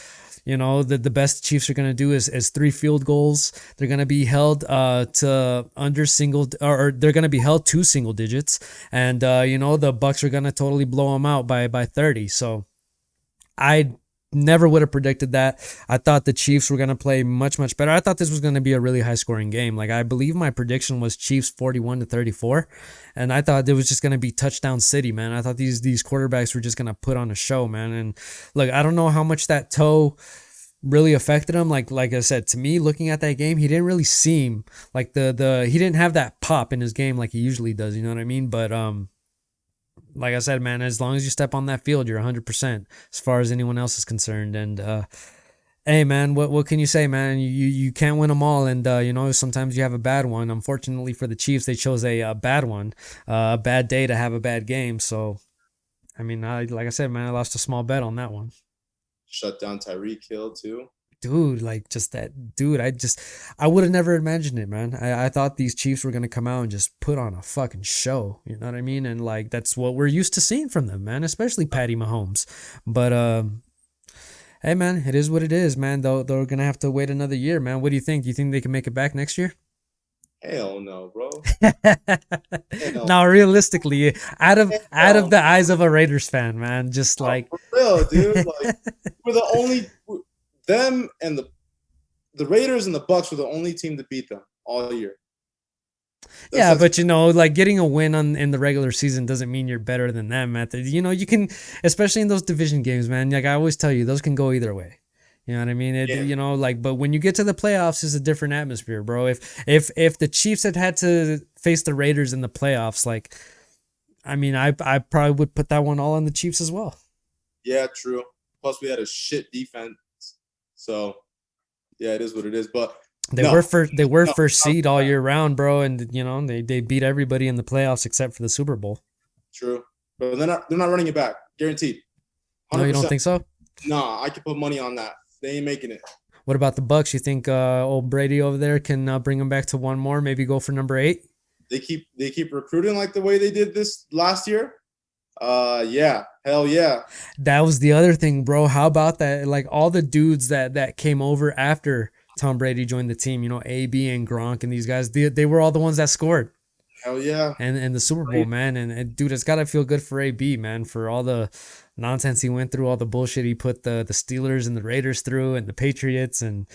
The best Chiefs are going to do is 3 field goals. They're going to be held to under single, or they're going to be held to single digits. And, the Bucs are going to totally blow them out by 30. So I never would have predicted that. I thought the Chiefs were going to play much, much better. I thought this was going to be a really high scoring game. Like, I believe my prediction was Chiefs 41-34. And I thought it was just going to be touchdown city, man. I thought these quarterbacks were just going to put on a show, man. And look, I don't know how much that toe really affected him. Like I said, to me, looking at that game, he didn't really seem like he didn't have that pop in his game like he usually does. You know what I mean? But, like I said, man, as long as you step on that field, you're 100% as far as anyone else is concerned. And, hey, man, what can you say, man? You can't win them all. And, sometimes you have a bad one. Unfortunately for the Chiefs, they chose a bad one, a bad day to have a bad game. So, I mean, like I said, man, I lost a small bet on that one. Shut down Tyreek Hill, too. Dude, like just that, dude, I would have never imagined it, man. I thought these Chiefs were going to come out and just put on a fucking show. You know what I mean? And like, that's what we're used to seeing from them, man, especially Patty Mahomes. But, hey, man, it is what it is, man. They're going to have to wait another year, man. What do you think? Do you think they can make it back next year? Hell no, bro. No, realistically, out of the eyes of a Raiders fan, man, just like for real, dude. Like, we're the only them and the Raiders and the Bucs were the only team to beat them all year. But like getting a win in the regular season doesn't mean you're better than them. You can, especially in those division games, man. Like I always tell you, those can go either way. You know what I mean? But when you get to the playoffs, it's a different atmosphere, bro. If the Chiefs had to face the Raiders in the playoffs, like, I mean, I probably would put that one all on the Chiefs as well. Yeah, true. Plus, we had a shit defense, so yeah, it is what it is. But they were first seed all year round, bro, and they beat everybody in the playoffs except for the Super Bowl. True, but they're not running it back, guaranteed. 100%. No, you don't think so? Nah, I can put money on that. They ain't making it. What about the Bucs? You think old Brady over there can bring them back to one more? Maybe go for number 8? They keep recruiting like the way they did this last year. Yeah, hell yeah. That was the other thing, bro. How about that? Like all the dudes that came over after Tom Brady joined the team. AB and Gronk and these guys. They were all the ones that scored. Hell yeah. And the Super Bowl, man. And dude, it's gotta feel good for AB, man, for all the nonsense he went through, all the bullshit he put the Steelers and the Raiders through, and the Patriots, and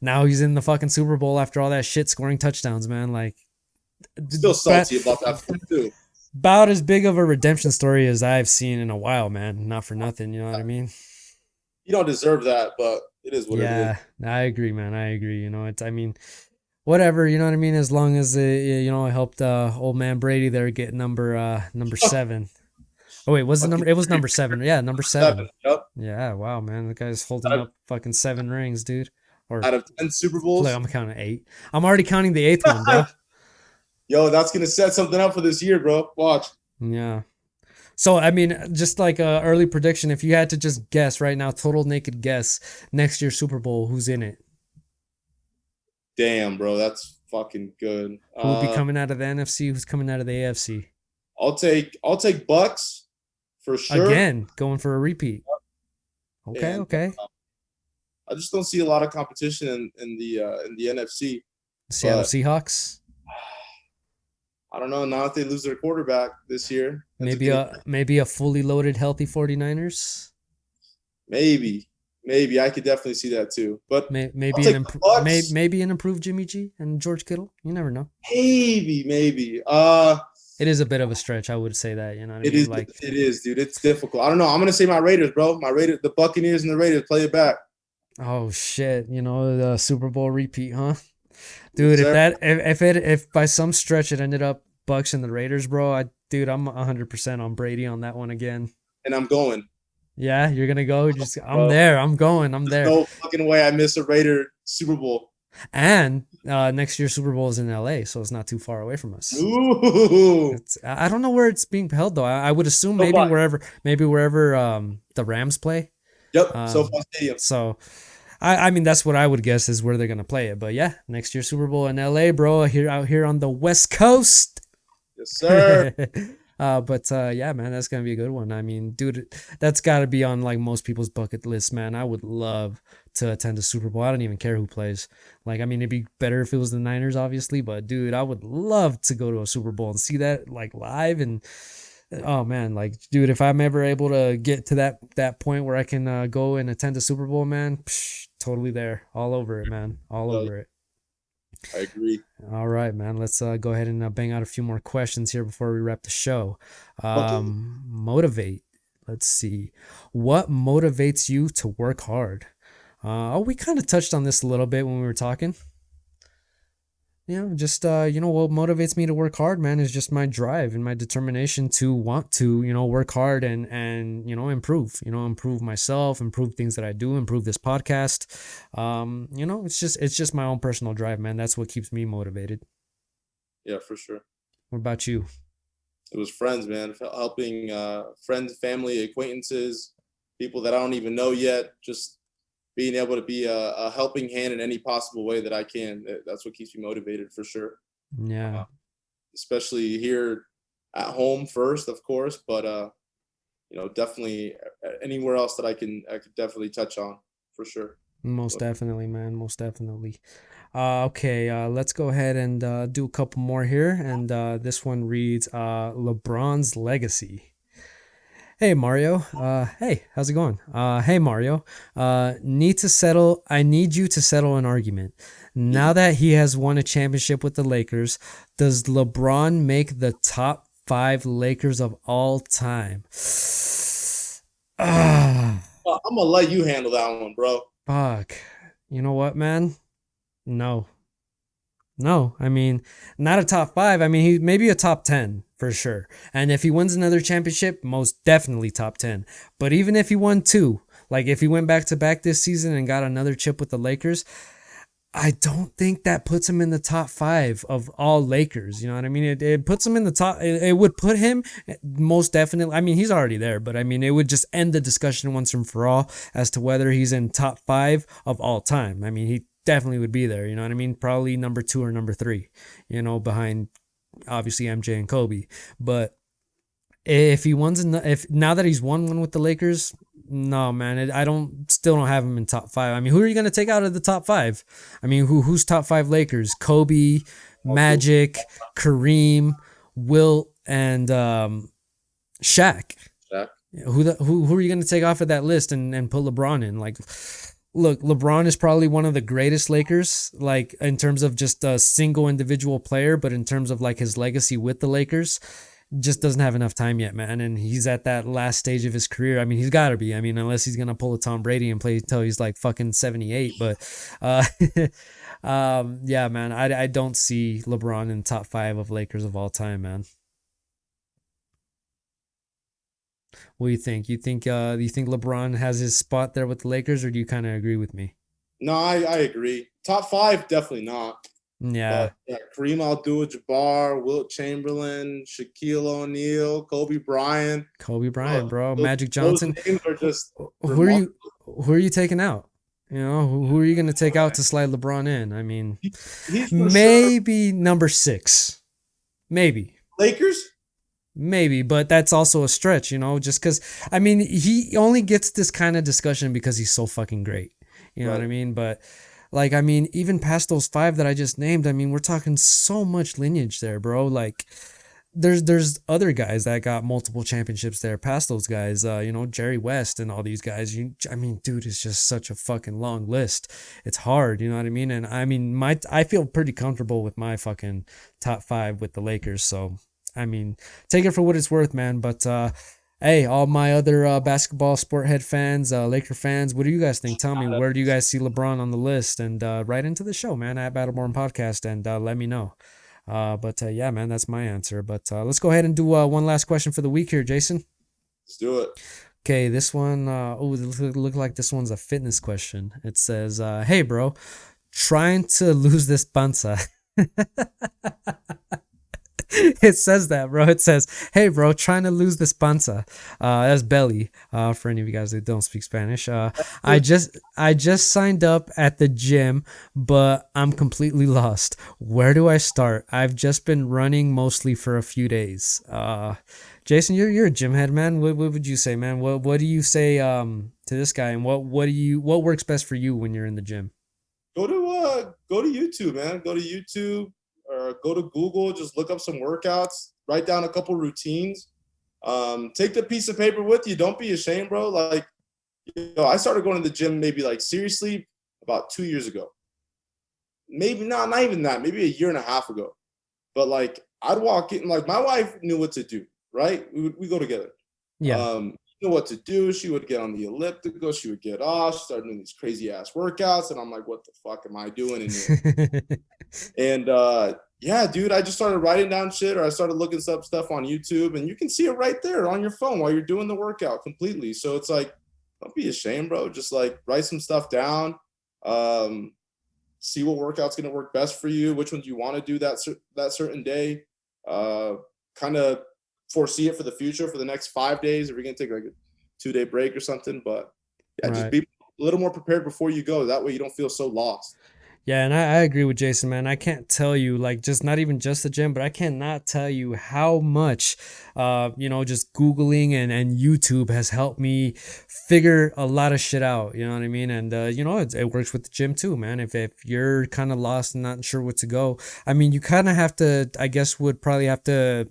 now he's in the fucking Super Bowl after all that shit, scoring touchdowns, man. Like, still salty about that too. About as big of a redemption story as I've seen in a while, man. Not for nothing, you know what I mean? You don't deserve that, but it is what it is. Yeah, I agree, man. I agree. I mean, whatever, you know what I mean? As long as it helped old man Brady there get number 7. Oh wait, was the number? It was number 7. Yeah, number 7. Yep. Yeah, wow, man, the guy's holding up fucking 7 rings, dude. Or out of 10 Super Bowls. Like, I'm counting 8. I'm already counting the 8th one, bro. Yo, that's gonna set something up for this year, bro. Watch. Yeah. So I mean, just like a early prediction, if you had to just guess right now, total naked guess, next year's Super Bowl, who's in it? Damn, bro, that's fucking good. Who will be coming out of the NFC? Who's coming out of the AFC? I'll take Bucs. For sure. Again, going for a repeat. Okay, okay. I just don't see a lot of competition in the NFC. Seattle Seahawks. I don't know. Now if they lose their quarterback this year, maybe a fully loaded, healthy 49ers. Maybe I could definitely see that too. But maybe an improved Jimmy G and George Kittle. You never know. Maybe. It is a bit of a stretch, I would say that, you know what I mean? It is, dude. It's difficult. I don't know. I'm gonna say my Raiders, bro. The Buccaneers and the Raiders, play it back. Oh shit! The Super Bowl repeat, huh? Dude, if by some stretch it ended up Bucs and the Raiders, bro, I'm 100% on Brady on that one again. And I'm going. Yeah, you're gonna go. I'm there. I'm going. I'm there. There's no fucking way I miss a Raider Super Bowl. And next year's Super Bowl is in LA, so it's not too far away from us. Ooh. I don't know where it's being held though. I would assume SoFi. maybe wherever the Rams play. Yep. Um, SoFi Stadium. so I mean that's what I would guess is where they're gonna play it. But yeah, next year's Super Bowl in LA, bro. Out here on the West Coast. Yes, sir. But yeah, man, that's gonna be a good one. I mean, dude, that's got to be on like most people's bucket list, man. I would love to attend a Super Bowl. I don't even care who plays. Like, I mean, it'd be better if it was the Niners, obviously, but dude, I would love to go to a Super Bowl and see that like live. And oh man, like, dude, if I'm ever able to get to that point where I can go and attend a Super Bowl, man, totally there, all over it, man, all over it. I agree. All right, man. Let's go ahead and bang out a few more questions here before we wrap the show. Motivate. Let's see. What motivates you to work hard? We kind of touched on this a little bit when we were talking. Just what motivates me to work hard, man, is just my drive and my determination to want to, work hard and improve myself, improve things that I do, improve this podcast. It's just my own personal drive, man. That's what keeps me motivated. Yeah, for sure. What about you? It was friends, man. Helping friends, family, acquaintances, people that I don't even know yet. Just being able to be a helping hand in any possible way that I can. That's what keeps me motivated for sure. Yeah. Especially here at home first, of course, but definitely anywhere else that I could definitely touch on for sure. Most definitely, man. Most definitely. Okay, let's go ahead and do a couple more here. And this one reads LeBron's legacy. Hey Mario. Hey, how's it going? Hey Mario. I need you to settle an argument. Now that he has won a championship with the Lakers, does LeBron make the top 5 Lakers of all time? I'm gonna let you handle that one, bro. Fuck. You know what, man? No. I mean, not a top 5. I mean, he maybe a top 10 for sure. And if he wins another championship, most definitely top 10. But even if he won 2, like if he went back to back this season and got another chip with the Lakers, I don't think that puts him in the top 5 of all Lakers. You know what I mean? It puts him in the top. It would put him most definitely. I mean, he's already there, but I mean, it would just end the discussion once and for all as to whether he's in top 5 of all time. I mean, he definitely would be there. You know what I mean? Probably number 2 or number 3, behind obviously MJ and Kobe. But if now that he's won one with the Lakers, no, man, I still don't have him in top 5. I mean, who are you going to take out of the top 5? I mean, who's top 5 Lakers? Kobe, Magic, Kareem, Wilt, and Shaq. Who are you going to take off of that list and put LeBron in? Like, look, LeBron is probably one of the greatest Lakers, like in terms of just a single individual player, but in terms of like his legacy with the Lakers, just doesn't have enough time yet, man. And he's at that last stage of his career. I mean, he's got to be. I mean, unless he's going to pull a Tom Brady and play till he's like fucking 78. But yeah, man, I don't see LeBron in top 5 of Lakers of all time, man. What do you think? Do you think LeBron has his spot there with the Lakers, or do you kind of agree with me? No, I agree. Top 5, definitely not. Yeah. Kareem Abdul-Jabbar, Wilt Chamberlain, Shaquille O'Neal, Kobe Bryant, bro. Magic Johnson. Those names are just who are you taking out? Who are you going to take out to slide LeBron in? I mean, he's maybe sure. Number 6. Maybe. Lakers? Maybe, but that's also a stretch, just because, I mean, he only gets this kind of discussion because he's so fucking great. You know what I mean? But, like, I mean, even past those 5 that I just named, I mean, we're talking so much lineage there, bro. Like, there's other guys that got multiple championships there past those guys, Jerry West and all these guys. I mean, dude, it's just such a fucking long list. It's hard, you know what I mean? And, I mean, I feel pretty comfortable with my fucking top 5 with the Lakers, so... I mean, take it for what it's worth, man. But, hey, all my other basketball sport head fans, Laker fans, what do you guys think? Tell me, where do you guys see LeBron on the list? And write into the show, man, at Battleborn Podcast, and let me know. But yeah, man, that's my answer. But let's go ahead and do one last question for the week here, Jason. Let's do it. Okay, this one, look like this one's a fitness question. It says, hey, bro, trying to lose this panza. It says that, bro. It says, hey, bro, trying to lose this panza. That's belly. For any of you guys that don't speak Spanish. I just signed up at the gym, but I'm completely lost. Where do I start? I've just been running mostly for a few days. Jason, you're a gym head, man. What would you say, man? What do you say to this guy, and what works best for you when you're in the gym? Go to YouTube, man. Go to YouTube or go to Google. Just look up some workouts. Write down a couple routines. Take the piece of paper with you. Don't be ashamed, bro. Like, I started going to the gym maybe like seriously about 2 years ago. Maybe not even that. Maybe a year and a half ago. But like, I'd walk in. Like, my wife knew what to do. Right? We go together. Yeah. Knew what to do. She would get on the elliptical. She would get off. She started doing these crazy ass workouts, and I'm like, what the fuck am I doing in here? And yeah, dude, I just started writing down shit, or I started looking up stuff on YouTube, and you can see it right there on your phone while you're doing the workout completely. So it's like, don't be ashamed, bro. Just like write some stuff down. See what workout's gonna work best for you. Which ones you want to do that certain day. Kind of foresee it for the future for the next 5 days, if you're gonna take like a 2-day break or something. But yeah, just be a little more prepared before you go. That way you don't feel so lost. Yeah, and I agree with Jason, man. I can't tell you, like, just not even just the gym, but I cannot tell you how much, just Googling and YouTube has helped me figure a lot of shit out. You know what I mean? And, it works with the gym too, man. If you're kind of lost and not sure what to go, I mean, you kind of have to, I guess, would probably have to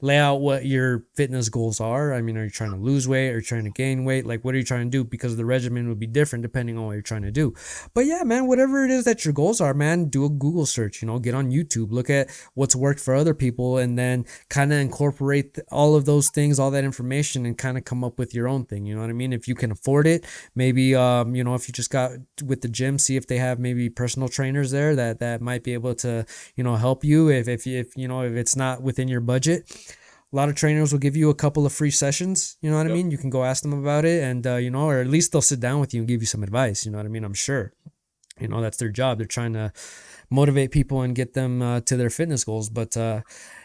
lay out what your fitness goals are. I mean, are you trying to lose weight or trying to gain weight? Like, what are you trying to do? Because the regimen would be different depending on what you're trying to do. But yeah, man, whatever it is that your goals are, man, do a Google search, get on YouTube, look at what's worked for other people, and then kind of incorporate all of those things, all that information, and kind of come up with your own thing. You know what I mean? If you can afford it, maybe, if you just got with the gym, see if they have maybe personal trainers there that might be able to, help you if it's not within your budget. A lot of trainers will give you a couple of free sessions. You know what I mean? You can go ask them about it, and, or at least they'll sit down with you and give you some advice. You know what I mean? I'm sure, that's their job. They're trying to motivate people and get them to their fitness goals. But,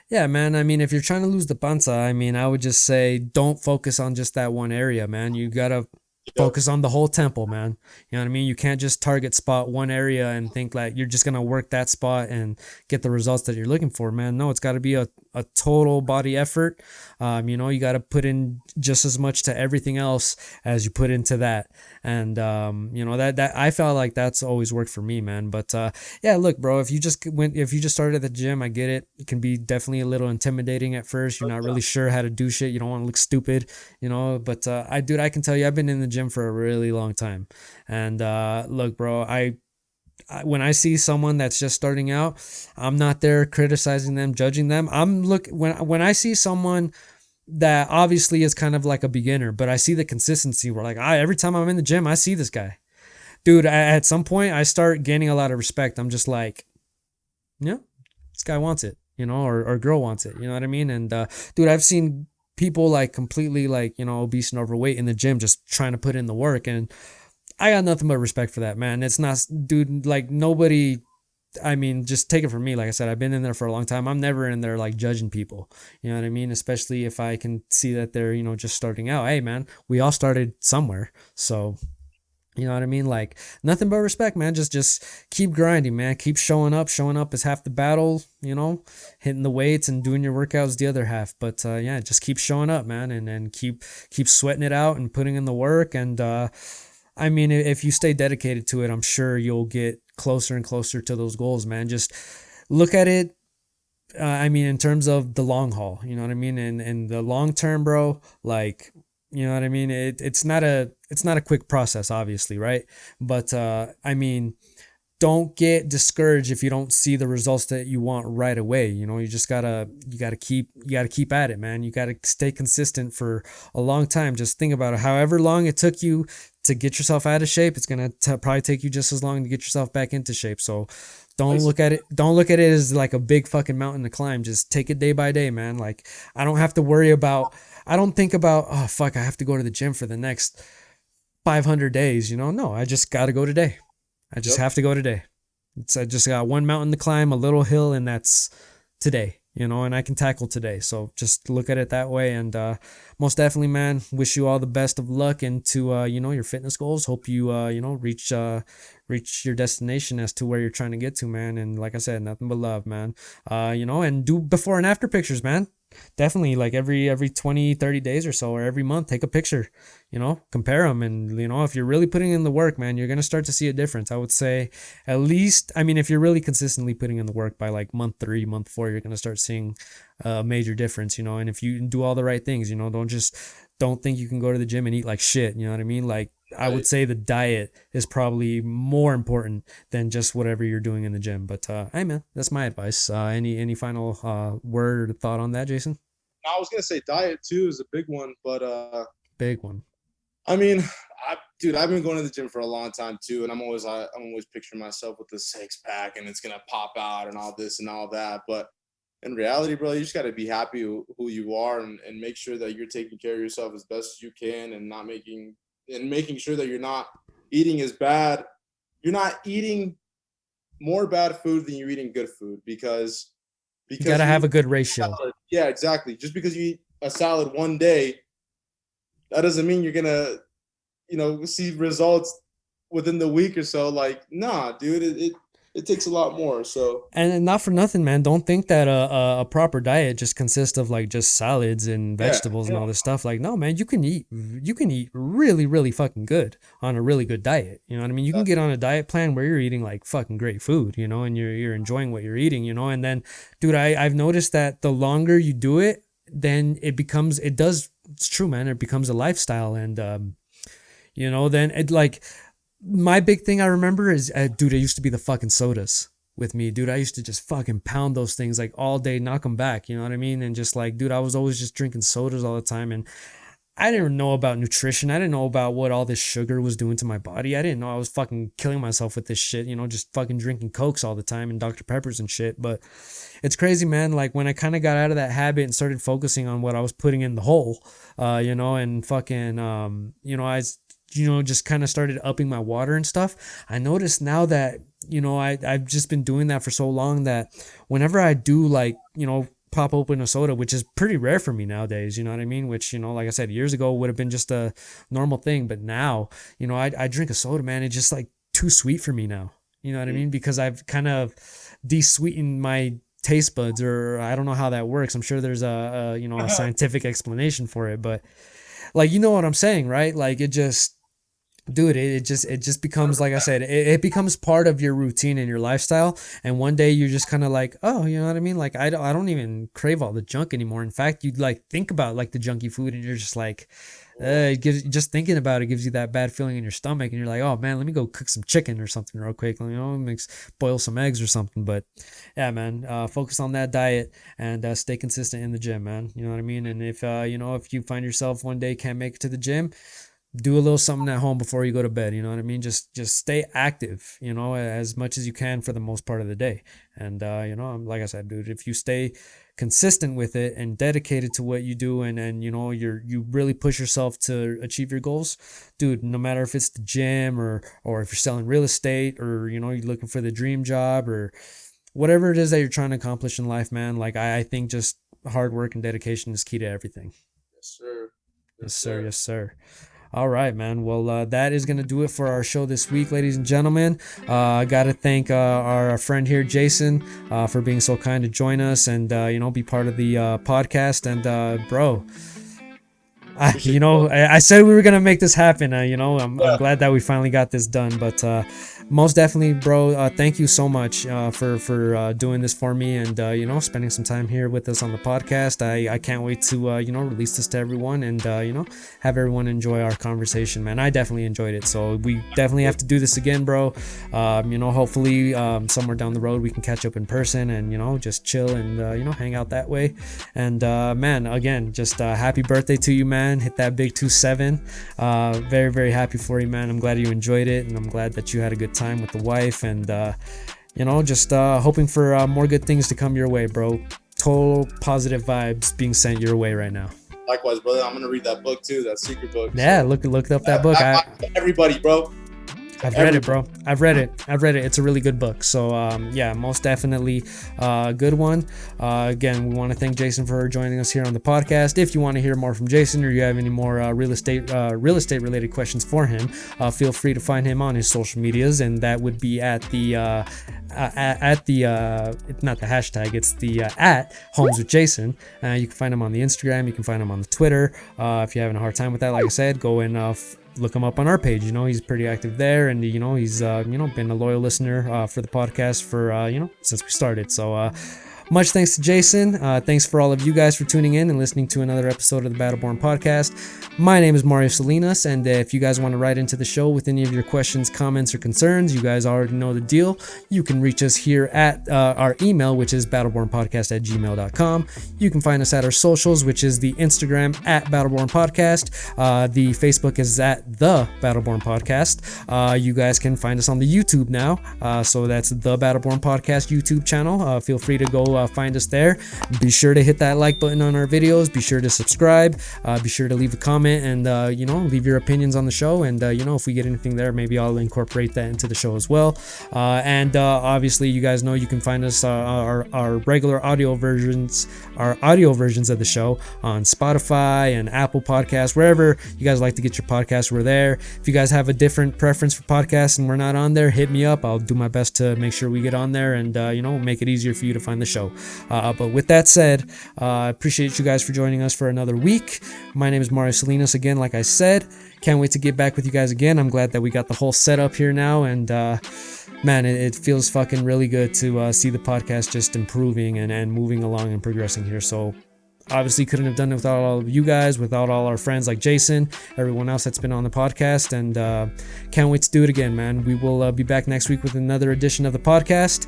yeah, man, I mean, if you're trying to lose the panza, I mean, I would just say don't focus on just that one area, man. You got to focus on the whole temple, man. You know what I mean? You can't just target spot one area and think like you're just going to work that spot and get the results that you're looking for, man. No, it's got to be a total body effort. You got to put in just as much to everything else as you put into that. And, that I felt like that's always worked for me, man. But, yeah, look, bro, if you just started at the gym, I get it. It can be definitely a little intimidating at first. You're not really sure how to do shit. You don't want to look stupid, but, I can tell you, I've been in the gym for a really long time. And, look, bro, when I see someone that's just starting out, I'm not there criticizing them, judging them. When I see someone that obviously is kind of like a beginner, but I see the consistency where like, every time I'm in the gym, I see this guy, dude. At some point I start gaining a lot of respect. I'm just like, yeah, this guy wants it, or girl wants it. You know what I mean? And, dude, I've seen people like completely like, obese and overweight in the gym, just trying to put in the work. And I got nothing but respect for that, man. It's not, dude, like nobody, I mean, just take it from me. Like I said, I've been in there for a long time. I'm never in there like judging people. You know what I mean? Especially if I can see that they're, just starting out. Hey, man, we all started somewhere. So, you know what I mean? Like nothing but respect, man. Just keep grinding, man. Keep showing up. Showing up is half the battle, hitting the weights and doing your workouts the other half. But, yeah, just keep showing up, man. And keep sweating it out and putting in the work. And, I mean, if you stay dedicated to it, I'm sure you'll get closer and closer to those goals, man. Just look at it. In terms of the long haul, you know what I mean? And the long term, bro, like, you know what I mean? It's not a quick process, obviously. Right. But, don't get discouraged if you don't see the results that you want right away. You just gotta keep at it, man. You gotta stay consistent for a long time. Just think about it. However long it took you to get yourself out of shape, it's gonna probably take you just as long to get yourself back into shape. So don't look at it as like a big fucking mountain to climb. Just take it day by day, man. Like I don't think about, oh fuck, I have to go to the gym for the next 500 days. No, I just gotta go today. I just have to go today. It's I just got one mountain to climb, a little hill, and that's today, and I can tackle today. So just look at it that way. And most definitely, man, wish you all the best of luck into your fitness goals. Hope you reach your destination as to where you're trying to get to, man. And like I said, nothing but love, man. And do before and after pictures, man. Definitely, like every 20, 30 days or so, or every month, take a picture, compare them. And if you're really putting in the work, man, you're going to start to see a difference. I would say at least, I mean, if you're really consistently putting in the work, by like month 3, month 4, you're going to start seeing a major difference, and if you do all the right things, don't think you can go to the gym and eat like shit. You know what I mean? Like, I would say the diet is probably more important than just whatever you're doing in the gym. But hey, man, that's my advice. Any final word or thought on that, Jason? I was gonna say diet too is a big one, but big one. I mean, I've been going to the gym for a long time too, and I'm always picturing myself with the 6-pack and it's gonna pop out and all this and all that. But in reality, bro, you just got to be happy who you are and make sure that you're taking care of yourself as best as you can, and making sure that you're not eating as bad. You're not eating more bad food than you're eating good food, because you got to have a good ratio. Yeah, exactly. Just because you eat a salad one day, that doesn't mean you're going to, see results within the week or so. Like, nah, dude, it takes a lot more. So, and not for nothing, man, don't think that a proper diet just consists of like just salads and vegetables and all this stuff. Like, no, man, you can eat really, really fucking good on a really good diet. You know what I mean? You can get on a diet plan where you're eating like fucking great food, and you're enjoying what you're eaing, and then, dude, I've noticed that the longer you do it, then it's true, man. It becomes a lifestyle. And, then it like, my big thing I remember is, dude, it used to be the fucking sodas with me, dude. I used to just fucking pound those things like all day, knock them back, you know what I mean? And just like, dude, I was always just drinking sodas all the time. And I didn't know about nutrition. I didn't know about what all this sugar was doing to my body. I didn't know I was fucking killing myself with this shit, just fucking drinking Cokes all the time and Dr. Peppers and shit. But it's crazy, man. Like, when I kind of got out of that habit and started focusing on what I was putting in the hole, and fucking, just kind of started upping my water and stuff. I noticed now that, I've just been doing that for so long that whenever I do, like, pop open a soda, which is pretty rare for me nowadays, you know what I mean? Which, like I said, years ago would have been just a normal thing. But now, I drink a soda, man. It's just like too sweet for me now. You know what I mean? Because I've kind of de-sweetened my taste buds, or I don't know how that works. I'm sure there's a scientific explanation for it, but like, you know what I'm saying, right? Like, it just, dude, it just becomes, like I said, it becomes part of your routine and your lifestyle. And one day you're just kind of like, oh, you know what I mean? Like, I don't even crave all the junk anymore. In fact, you'd like think about like the junky food and you're just like, just thinking about it gives you that bad feeling in your stomach. And you're like, oh man, let me go cook some chicken or something real quick. Boil some eggs or something. But yeah, man, focus on that diet and stay consistent in the gym, man. You know what I mean? And if you find yourself one day can't make it to the gym, do a little something at home before you go to bed. You know what I mean? Just stay active, as much as you can for the most part of the day. And, like I said, dude, if you stay consistent with it and dedicated to what you do, and you really push yourself to achieve your goals, dude, no matter if it's the gym or if you're selling real estate, or, you're looking for the dream job, or whatever it is that you're trying to accomplish in life, man, like I think just hard work and dedication is key to everything. Yes, sir. Yes, sir. Yes, sir. All right, man. Well, that is going to do it for our show this week, ladies and gentlemen. I got to thank our friend here, Jason, for being so kind to join us and, be part of the podcast. And, bro, I said we were going to make this happen. I'm glad that we finally got this done. But most definitely, bro, thank you so much for doing this for me and, spending some time here with us on the podcast. I can't wait to, release this to everyone and, have everyone enjoy our conversation, man. I definitely enjoyed it. So we definitely have to do this again, bro. Hopefully somewhere down the road we can catch up in person and, just chill and, hang out that way. And, man, again, just happy birthday to you, man. Hit that big 27. Very, very happy for you, man. I'm glad you enjoyed it, and I'm glad that you had a good time with the wife, and just hoping for more good things to come your way, bro. Total positive vibes being sent your way right now. Likewise, brother. I'm gonna read that book too, that secret book. Yeah, look up that book. Everybody, bro. I've read it, bro. I've read it. It's a really good book. So yeah, most definitely a good one. Again, we want to thank Jason for joining us here on the podcast. If you want to hear more from Jason, or you have any more real estate related questions for him, feel free to find him on his social medias, and that would be at the it's not the hashtag, it's the at Homes with Jason. You can find him on the Instagram, you can find him on the Twitter. If you're having a hard time with that, like I said, go and look him up on our page. He's pretty active there, and he's been a loyal listener for the podcast for since we started. So much thanks to Jason. Thanks for all of you guys for tuning in and listening to another episode of the Battleborn Podcast. My name is Mario Salinas, and if you guys want to write into the show with any of your questions, comments, or concerns, you guys already know the deal. You can reach us here at our email, which is battlebornpodcast@gmail.com. You can find us at our socials, which is the Instagram at Battleborn Podcast. The Facebook is at the Battleborn Podcast. You guys can find us on the YouTube now. So that's the Battleborn Podcast YouTube channel. Feel free to go find us there. Be sure to hit that like button on our videos. Be sure to subscribe. Be sure to leave a comment and leave your opinions on the show. And if we get anything there, maybe I'll incorporate that into the show as well. And obviously, you guys know you can find us our regular audio versions of the show on Spotify and Apple Podcasts, wherever you guys like to get your podcasts. We're there. If you guys have a different preference for podcasts and we're not on there, hit me up. I'll do my best to make sure we get on there and make it easier for you to find the show. But with that said, I appreciate you guys for joining us for another week. My name is Mario Salinas again, like I said. Can't wait to get back with you guys again. I'm glad that we got the whole setup here now, and man, it feels fucking really good to see the podcast just improving and moving along and progressing here. So obviously couldn't have done it without all of you guys, without all our friends like Jason, everyone else that's been on the podcast, and can't wait to do it again, man. We will be back next week with another edition of the podcast,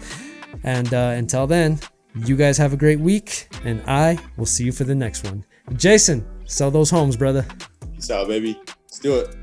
and until then, you guys have a great week, and I will see you for the next one. Jason, sell those homes, brother. Peace out, baby. Let's do it.